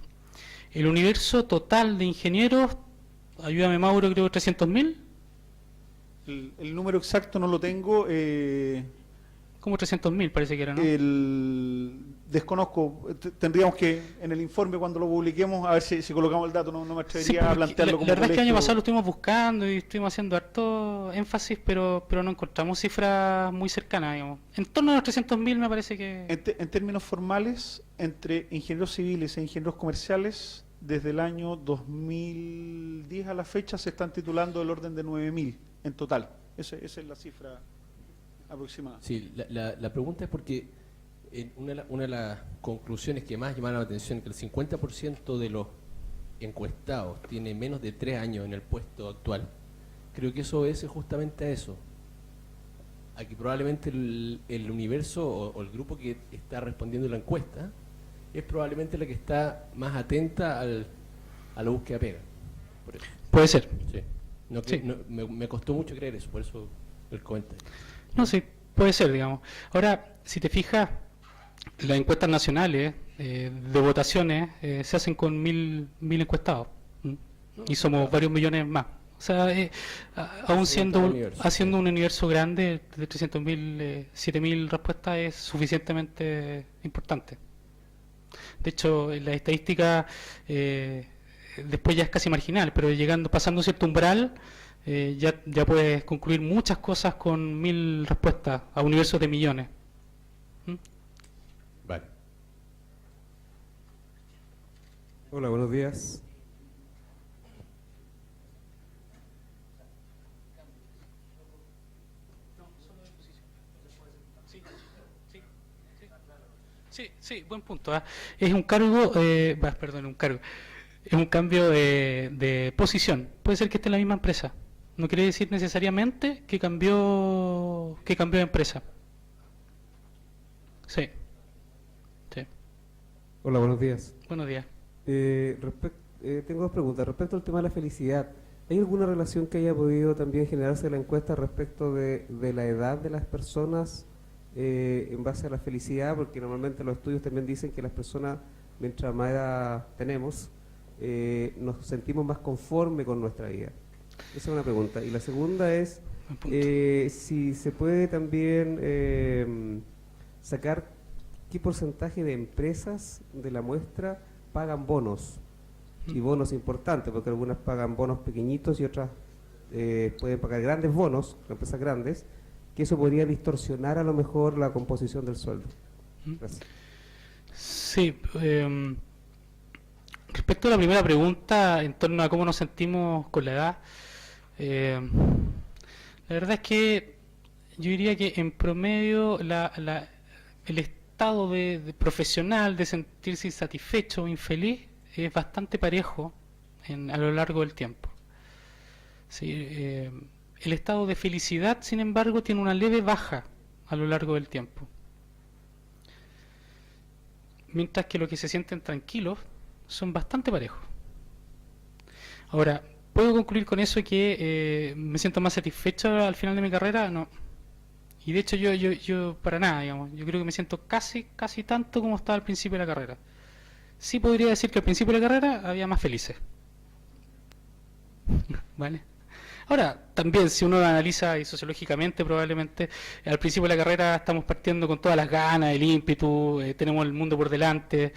El universo total de ingenieros, ayúdame Mauro, creo 300.000. El número exacto no lo tengo. Como 300.000 parece que era, ¿no? Desconozco. Tendríamos que, en el informe, cuando lo publiquemos, a ver si colocamos el dato. No me atrevería Sí, a plantearlo como la verdad es que el año colegio. pasado lo estuvimos buscando y estuvimos haciendo harto énfasis, pero no encontramos cifras muy cercanas, digamos. En torno a los 300.000 me parece que... En términos formales, entre ingenieros civiles e ingenieros comerciales, desde el año 2010 a la fecha se están titulando del orden de 9.000 en total. Esa es la cifra aproximada. Sí, la pregunta es porque una de las conclusiones que más llamaron la atención es que el 50% de los encuestados tiene menos de 3 años en el puesto actual. Creo que eso obedece justamente a eso. Aquí probablemente el universo o el grupo que está respondiendo la encuesta es probablemente la que está más atenta a la búsqueda de pega. Por eso. Puede ser. Sí. Sí. Me costó mucho creer eso, por eso el comentario. No, sí, puede ser, digamos. Ahora, si te fijas, las encuestas nacionales de votaciones se hacen con 1.000 encuestados. Y somos varios millones más. O sea, aún haciendo un universo grande de 300.000, 7.000 respuestas es suficientemente importante. De hecho, la estadística después ya es casi marginal, pero pasando cierto umbral, ya puedes concluir muchas cosas con 1.000 respuestas a universos de millones. Vale. Hola, buenos días. Sí, sí, buen punto. Es un cargo, perdón, un cargo. Es un cambio de posición. Puede ser que esté en la misma empresa. No quiere decir necesariamente que cambió de empresa. Sí. Sí. Hola, buenos días. Buenos días. Tengo dos preguntas. Respecto al tema de la felicidad, ¿hay alguna relación que haya podido también generarse en la encuesta respecto de la edad de las personas en base a la felicidad? Porque normalmente los estudios también dicen que las personas, mientras más edad tenemos, nos sentimos más conformes con nuestra vida. Esa es una pregunta. Y la segunda es si se puede también sacar qué porcentaje de empresas de la muestra pagan bonos, y bonos importantes, porque algunas pagan bonos pequeñitos y otras pueden pagar grandes bonos, empresas grandes, que eso podría distorsionar a lo mejor la composición del sueldo. Gracias. Sí, respecto a la primera pregunta en torno a cómo nos sentimos con la edad, la verdad es que yo diría que en promedio el estado de profesional de sentirse insatisfecho o infeliz es bastante parejo a lo largo del tiempo. Sí, el estado de felicidad, sin embargo, tiene una leve baja a lo largo del tiempo. Mientras que los que se sienten tranquilos son bastante parejos. Ahora, ¿puedo concluir con eso que me siento más satisfecho al final de mi carrera? No. Y de hecho yo para nada, digamos. Yo creo que me siento casi tanto como estaba al principio de la carrera. Sí podría decir que al principio de la carrera había más felices. ¿Vale? Ahora, también si uno lo analiza y sociológicamente, probablemente al principio de la carrera estamos partiendo con todas las ganas, el ímpetu, tenemos el mundo por delante,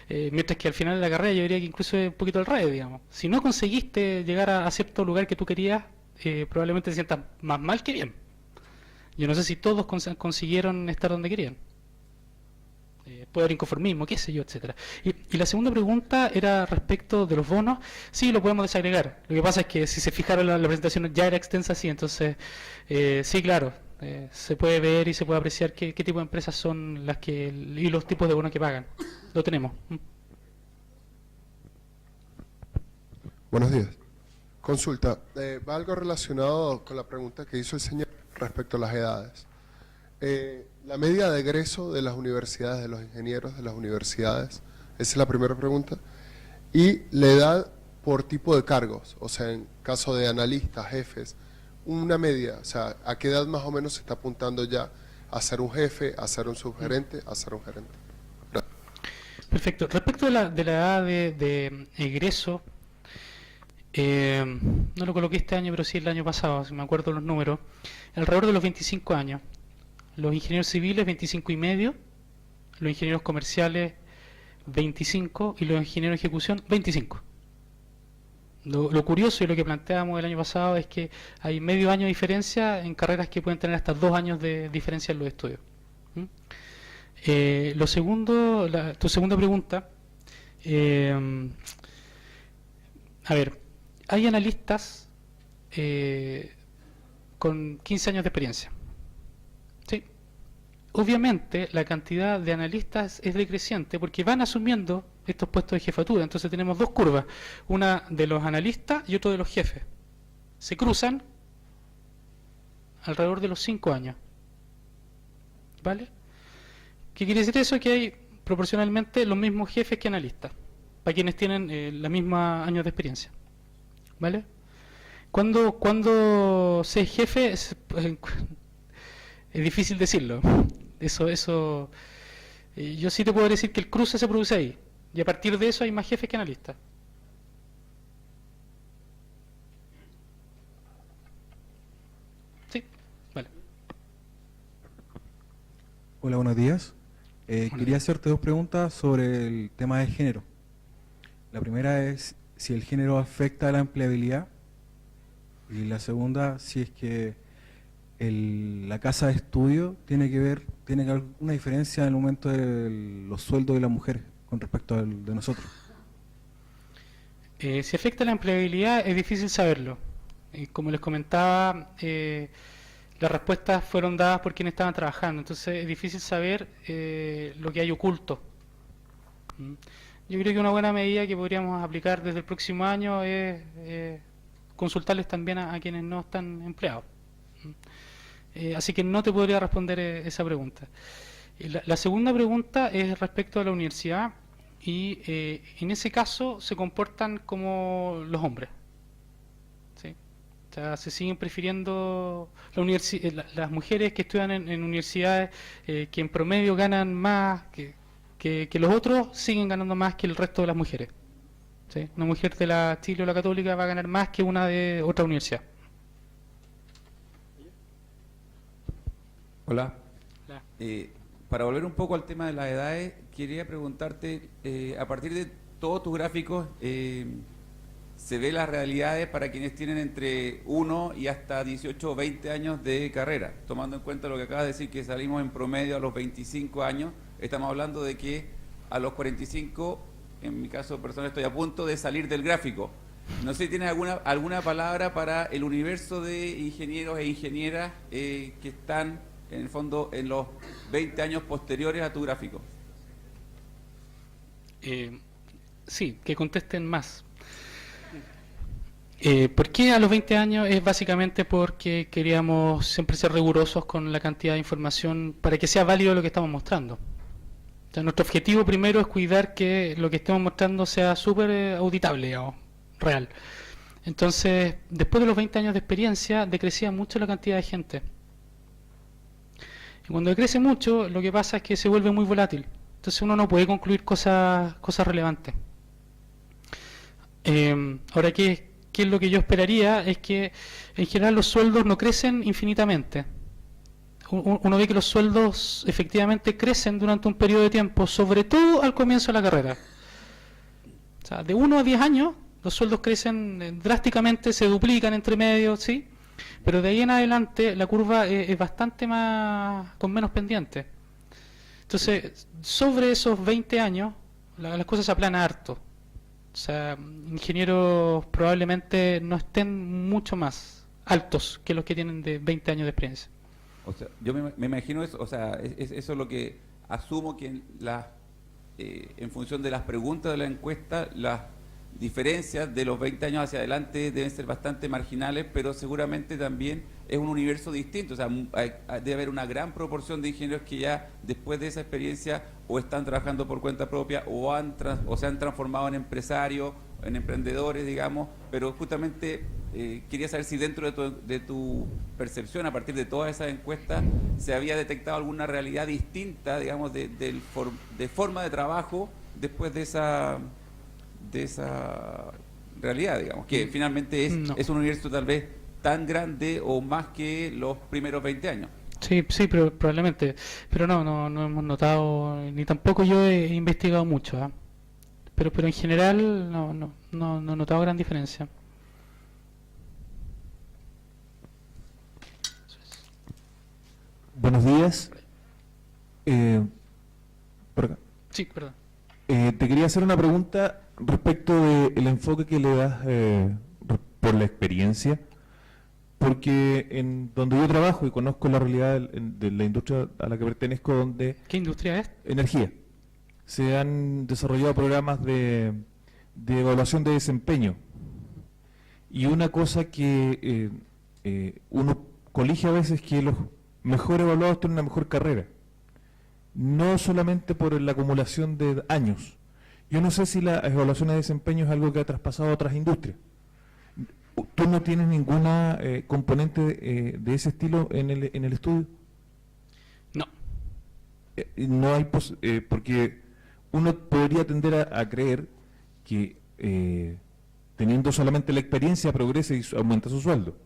mientras que al final de la carrera yo diría que incluso es un poquito al revés, digamos. Si no conseguiste llegar a cierto lugar que tú querías, probablemente te sientas más mal que bien. Yo no sé si todos consiguieron estar donde querían. Puede haber inconformismo, qué sé yo, etcétera. Y la segunda pregunta era respecto de los bonos. Sí, lo podemos desagregar. Lo que pasa es que si se fijaron la presentación ya era extensa así, entonces sí, claro, se puede ver y se puede apreciar qué tipo de empresas son las que y los tipos de bonos que pagan. Lo tenemos. Buenos días. Consulta, va algo relacionado con la pregunta que hizo el señor respecto a las edades. La media de egreso de las universidades, de los ingenieros de las universidades, esa es la primera pregunta, y la edad por tipo de cargos, o sea, en caso de analistas, jefes, una media, o sea, ¿a qué edad más o menos se está apuntando ya a ser un jefe, a ser un subgerente, a ser un gerente? Gracias. Perfecto. Respecto de la edad de egreso, no lo coloqué este año, pero sí el año pasado, si me acuerdo los números, alrededor de los 25 años. Los ingenieros civiles 25 y medio, los ingenieros comerciales 25 y los ingenieros de ejecución 25. Lo curioso y lo que planteábamos el año pasado es que hay medio año de diferencia en carreras que pueden tener hasta 2 años de diferencia en los estudios. Lo segundo, tu segunda pregunta, a ver, hay analistas con 15 años de experiencia. ¿Sí? Obviamente la cantidad de analistas es decreciente porque van asumiendo estos puestos de jefatura. Entonces tenemos dos curvas, una de los analistas y otra de los jefes. Se cruzan alrededor de los 5 años. ¿Vale? ¿Qué quiere decir eso? Que hay proporcionalmente los mismos jefes que analistas, para quienes tienen la misma años de experiencia. ¿Vale? Cuando se es jefe es difícil decirlo. Eso yo sí te puedo decir que el cruce se produce ahí. Y a partir de eso hay más jefes que analistas. Sí, vale. Hola, buenos días. Quería hacerte dos preguntas sobre el tema de género. La primera es si el género afecta a la empleabilidad y la segunda si es que la casa de estudio tiene alguna diferencia en el momento de los sueldos de las mujeres con respecto al de nosotros. Si afecta la empleabilidad es difícil saberlo. Como les comentaba, las respuestas fueron dadas por quienes estaban trabajando, entonces es difícil saber lo que hay oculto. Yo creo que una buena medida que podríamos aplicar desde el próximo año es consultarles también a quienes no están empleados. Así que no te podría responder esa pregunta. La segunda pregunta es respecto a la universidad y en ese caso se comportan como los hombres. ¿Sí? O sea, se siguen prefiriendo las mujeres que estudian en universidades que en promedio ganan más que los otros, siguen ganando más que el resto de las mujeres. ¿Sí? Una mujer de la Chile o la Católica va a ganar más que una de otra universidad. Hola. Hola. Para volver un poco al tema de las edades, quería preguntarte, a partir de todos tus gráficos, ¿se ve las realidades para quienes tienen entre 1 y hasta 18 o 20 años de carrera? Tomando en cuenta lo que acabas de decir, que salimos en promedio a los 25 años, estamos hablando de que a los 45, en mi caso personal, estoy a punto de salir del gráfico. No sé si tienes alguna palabra para el universo de ingenieros e ingenieras que están, en el fondo, en los 20 años posteriores a tu gráfico. Sí, que contesten más. ¿Por qué a los 20 años? Es básicamente porque queríamos siempre ser rigurosos con la cantidad de información para que sea válido lo que estamos mostrando. O sea, nuestro objetivo primero es cuidar que lo que estemos mostrando sea súper auditable, digamos, real. Entonces, después de los 20 años de experiencia, decrecía mucho la cantidad de gente. Y cuando decrece mucho, lo que pasa es que se vuelve muy volátil. Entonces uno no puede concluir cosas relevantes. Ahora, ¿qué es lo que yo esperaría? Es que en general los sueldos no crecen infinitamente. Uno ve que los sueldos efectivamente crecen durante un periodo de tiempo, sobre todo al comienzo de la carrera. O sea, de 1 a 10 años los sueldos crecen drásticamente, se duplican entre medio, ¿sí? Pero de ahí en adelante la curva es bastante más, con menos pendiente. Entonces, sobre esos 20 años, las cosas se aplanan harto. O sea, ingenieros probablemente no estén mucho más altos que los que tienen de 20 años de experiencia. O sea, yo me imagino eso, o sea, eso es lo que asumo que en función de las preguntas de la encuesta, las diferencias de los 20 años hacia adelante deben ser bastante marginales, pero seguramente también es un universo distinto. O sea, debe haber una gran proporción de ingenieros que ya después de esa experiencia o están trabajando por cuenta propia o se han transformado en empresarios, en emprendedores, digamos, pero justamente quería saber si dentro de tu percepción, a partir de todas esas encuestas, se había detectado alguna realidad distinta, digamos, de forma de trabajo después de esa realidad, digamos, que finalmente es un universo tal vez tan grande o más que los primeros 20 años. Sí, pero probablemente, pero no hemos notado, ni tampoco yo he investigado mucho, ¿eh? Pero en general no he notado gran diferencia. Buenos días. Por acá. Sí, perdón. Te quería hacer una pregunta respecto del enfoque que le das por la experiencia, porque en donde yo trabajo y conozco la realidad de la industria a la que pertenezco, donde... ¿Qué industria es? Energía. Se han desarrollado programas de evaluación de desempeño. Y una cosa que uno colige a veces, que los mejor evaluados tienen una mejor carrera. No solamente por la acumulación de años. Yo no sé si la evaluación de desempeño es algo que ha traspasado a otras industrias. ¿Tú no tienes ninguna componente de ese estilo en el estudio? No. No hay porque uno podría tender a creer que teniendo solamente la experiencia progresa y aumenta su sueldo.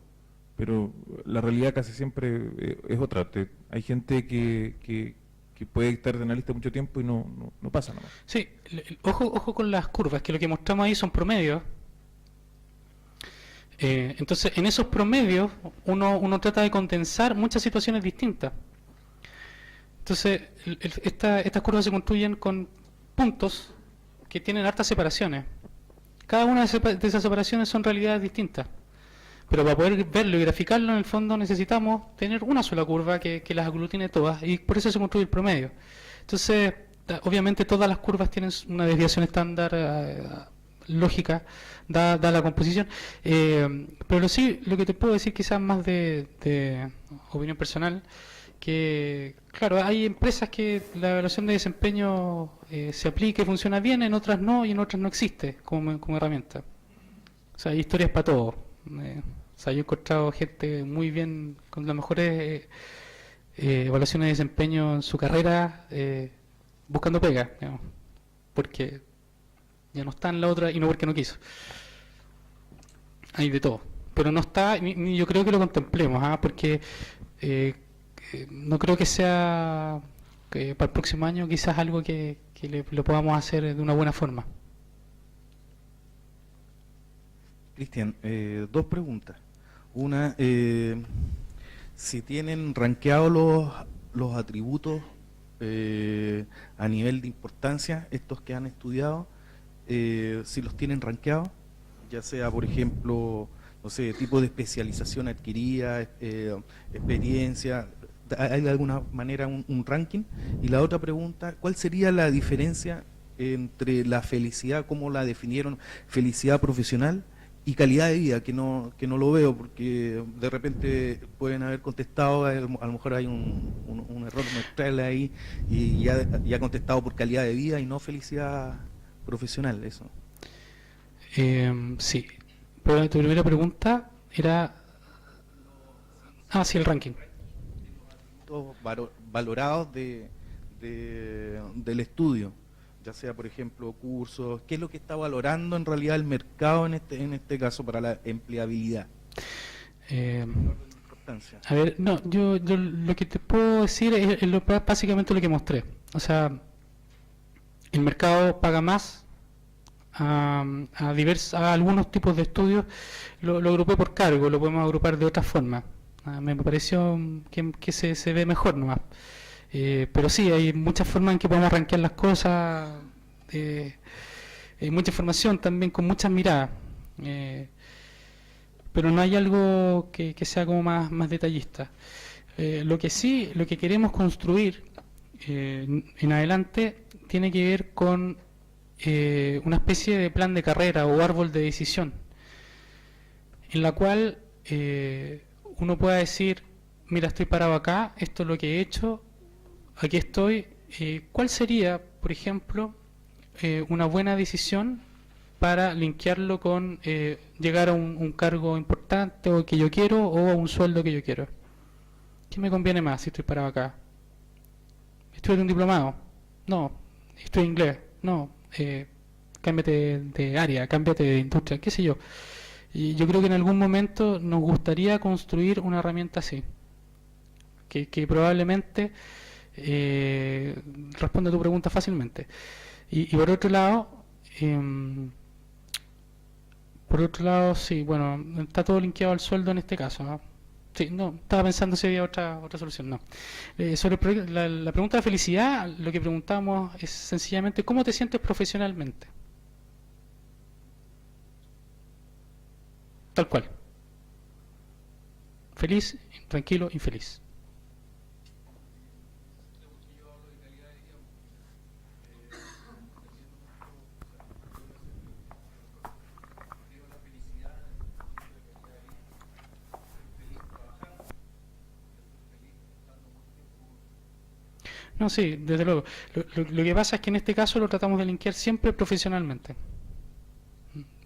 Pero la realidad casi siempre es otra. Hay gente que puede estar de analista mucho tiempo y no pasa nada. Sí, ojo con las curvas, que lo que mostramos ahí son promedios. Entonces, en esos promedios uno trata de condensar muchas situaciones distintas. Entonces, estas curvas se construyen con puntos que tienen hartas separaciones. Cada una de esas separaciones son realidades distintas. Pero para poder verlo y graficarlo, en el fondo necesitamos tener una sola curva que las aglutine todas, y por eso se construye el promedio. Entonces, obviamente todas las curvas tienen una desviación estándar lógica, da la composición, pero sí, lo que te puedo decir quizás más de opinión personal, que claro, hay empresas que la evaluación de desempeño se aplica y funciona bien, en otras no, y en otras no existe como herramienta. O sea, hay historias para todo. O sea, yo he encontrado gente muy bien, con las mejores evaluaciones de desempeño en su carrera, buscando pega, digamos, porque ya no está en la otra y no porque no quiso. Hay de todo, pero no está, ni yo creo que lo contemplemos, porque no creo que sea para el próximo año quizás algo que lo podamos hacer de una buena forma. Cristian, dos preguntas. Una, si tienen rankeados los atributos a nivel de importancia, estos que han estudiado, si los tienen rankeados, ya sea, por ejemplo, no sé, tipo de especialización adquirida, experiencia, ¿hay de alguna manera un ranking? Y la otra pregunta, ¿cuál sería la diferencia entre la felicidad, cómo la definieron, felicidad profesional y calidad de vida, que no lo veo, porque de repente pueden haber contestado, a lo mejor hay un error muestral ahí, y ya contestado por calidad de vida y no felicidad profesional, eso. Sí, pero tu primera pregunta era... sí, el ranking. Todos valorados del estudio, ya sea, por ejemplo, cursos, ¿qué es lo que está valorando en realidad el mercado en este caso para la empleabilidad? A ver, no, yo lo que te puedo decir es básicamente lo que mostré. O sea, el mercado paga más a algunos tipos de estudios, lo agrupé por cargo, lo podemos agrupar de otra forma. Me pareció que se ve mejor nomás. Pero sí, hay muchas formas en que podemos rankear las cosas, hay mucha información también con muchas miradas, pero no hay algo que sea como más detallista. Lo que queremos construir en adelante tiene que ver con una especie de plan de carrera o árbol de decisión, en la cual uno pueda decir, mira, estoy parado acá, esto es lo que he hecho, aquí estoy. ¿Cuál sería, por ejemplo, una buena decisión para linkearlo con llegar a un cargo importante o que yo quiero, o a un sueldo que yo quiero? ¿Qué me conviene más si estoy parado acá? ¿Estudio un diplomado? No. ¿Estudio inglés? No. Cámbiate de área, cámbiate de industria, qué sé yo. Y yo creo que en algún momento nos gustaría construir una herramienta así, que probablemente responde a tu pregunta fácilmente. Y por otro lado, sí, bueno, está todo linkeado al sueldo en este caso, ¿no? Sí, no, estaba pensando si había otra solución, no. Sobre la pregunta de felicidad, lo que preguntamos es sencillamente, ¿cómo te sientes profesionalmente? Tal cual. Feliz, tranquilo, infeliz. No, sí, desde luego. Lo que pasa es que en este caso lo tratamos de linkear siempre profesionalmente.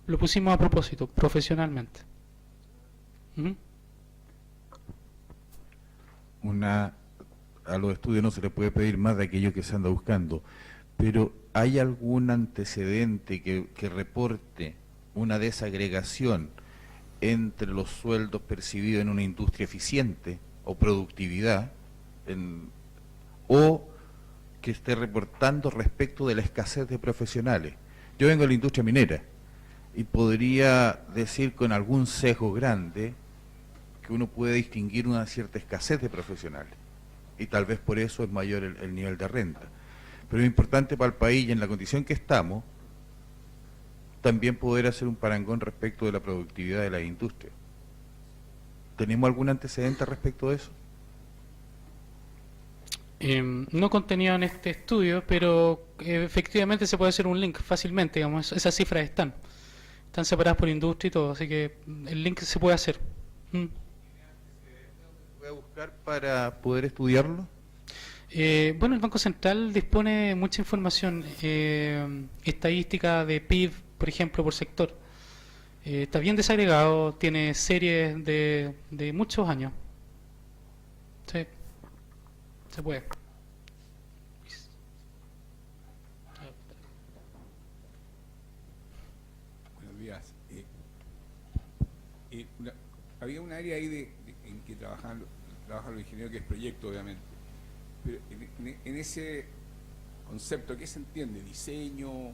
Lo pusimos a propósito, profesionalmente. A los estudios no se les puede pedir más de aquello que se anda buscando, pero ¿hay algún antecedente que reporte una desagregación entre los sueldos percibidos en una industria eficiente o productividad, o que esté reportando respecto de la escasez de profesionales? Yo vengo de la industria minera y podría decir con algún sesgo grande que uno puede distinguir una cierta escasez de profesionales, y tal vez por eso es mayor el nivel de renta. Pero es importante para el país, y en la condición que estamos, también poder hacer un parangón respecto de la productividad de la industria. ¿Tenemos algún antecedente respecto de eso? No contenido en este estudio, pero efectivamente se puede hacer un link fácilmente, digamos, esas cifras están separadas por industria y todo, así que el link se puede hacer. ¿Voy a buscar para poder estudiarlo? Bueno, el Banco Central dispone de mucha información, estadística de PIB, por ejemplo, por sector. Está bien desagregado, tiene series de muchos años. Sí, se puede. Buenos días. Había un área ahí en que trabajan los ingenieros, que es proyecto, obviamente. Pero en ese concepto, ¿qué se entiende? ¿Diseño,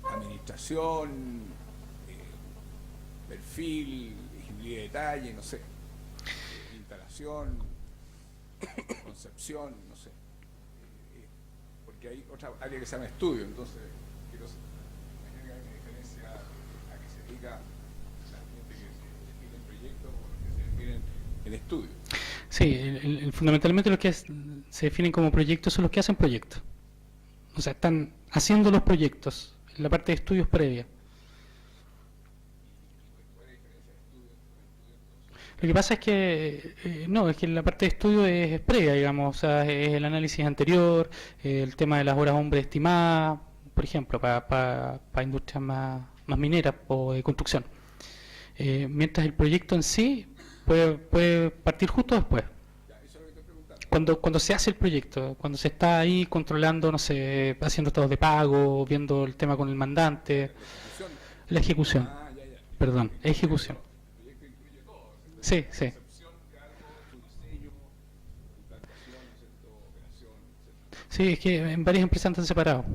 administración, perfil, ingeniería de detalle, no sé, instalación, concepción, no sé? Porque hay otra área que se llama estudio, entonces quiero imaginar que hay una diferencia a que se dedica la gente que se define en proyectos o los que se definen en estudio. Sí, fundamentalmente los que se definen como proyectos son los que hacen proyectos. O sea, están haciendo los proyectos, la parte de estudios previa. Lo que pasa es que, no, es que la parte de estudio es previa, digamos, o sea, es el análisis anterior, el tema de las horas hombre estimadas, por ejemplo, para industrias más mineras o de construcción. Mientras el proyecto en sí puede partir justo después. Cuando se hace el proyecto, cuando se está ahí controlando, no sé, haciendo estados de pago, viendo el tema con el mandante, la ejecución, perdón, ejecución. Sí, sí. Sí, es que en varias empresas están separados.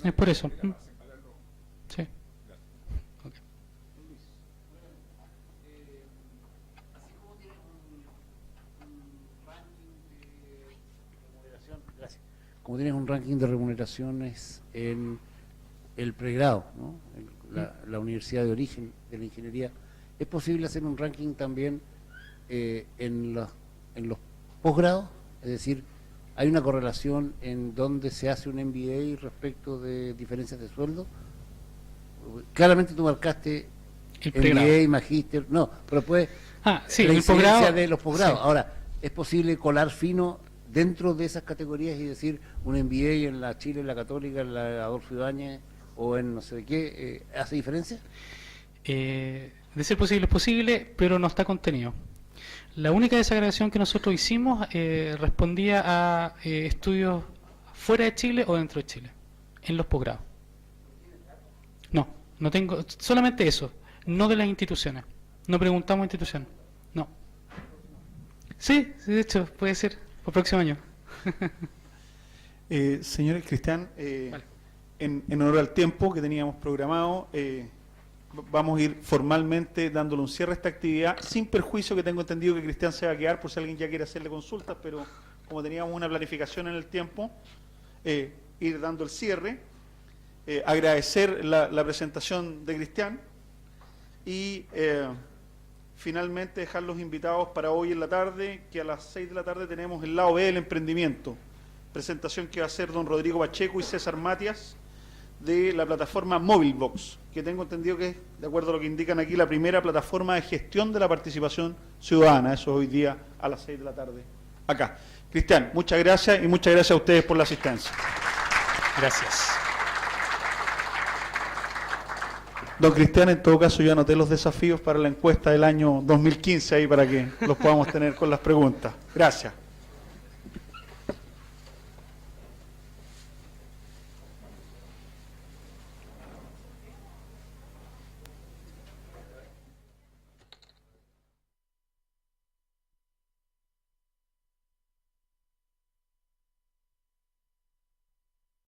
Es por eso. Sí. Como tienes un ranking de remuneraciones en el pregrado, ¿no? La universidad de origen de la ingeniería, ¿es posible hacer un ranking también en los posgrados? Es decir, ¿hay una correlación en donde se hace un MBA respecto de diferencias de sueldo? Claramente tú marcaste MBA, magíster, no, pero pues sí, la el posgrado de los posgrados. Sí. Ahora, ¿es posible colar fino dentro de esas categorías y decir un MBA en la Chile, en la Católica, en la Adolfo Ibáñez o en no sé qué, hace diferencia? De ser posible es posible, pero no está contenido. La única desagregación que nosotros hicimos respondía a estudios fuera de Chile o dentro de Chile, en los posgrados. No tengo, solamente eso, no de las instituciones. No preguntamos a instituciones, no. Sí, de hecho, puede ser, por el próximo año. Señor Cristian, vale. En honor al tiempo que teníamos programado, vamos a ir formalmente dándole un cierre a esta actividad, sin perjuicio que tengo entendido que Cristian se va a quedar por si alguien ya quiere hacerle consultas, pero como teníamos una planificación en el tiempo, ir dando el cierre, agradecer la presentación de Cristian y finalmente dejar los invitados para hoy en la tarde, que a las 6 de la tarde tenemos el lado B del emprendimiento, presentación que va a hacer don Rodrigo Pacheco y César Matias, de la plataforma Mobilbox, que tengo entendido que es, de acuerdo a lo que indican aquí, la primera plataforma de gestión de la participación ciudadana. Eso es hoy día a las 6 de la tarde acá. Cristian, muchas gracias y muchas gracias a ustedes por la asistencia. Gracias. Don Cristian, en todo caso yo anoté los desafíos para la encuesta del año 2015 ahí para que los podamos tener con las preguntas. Gracias.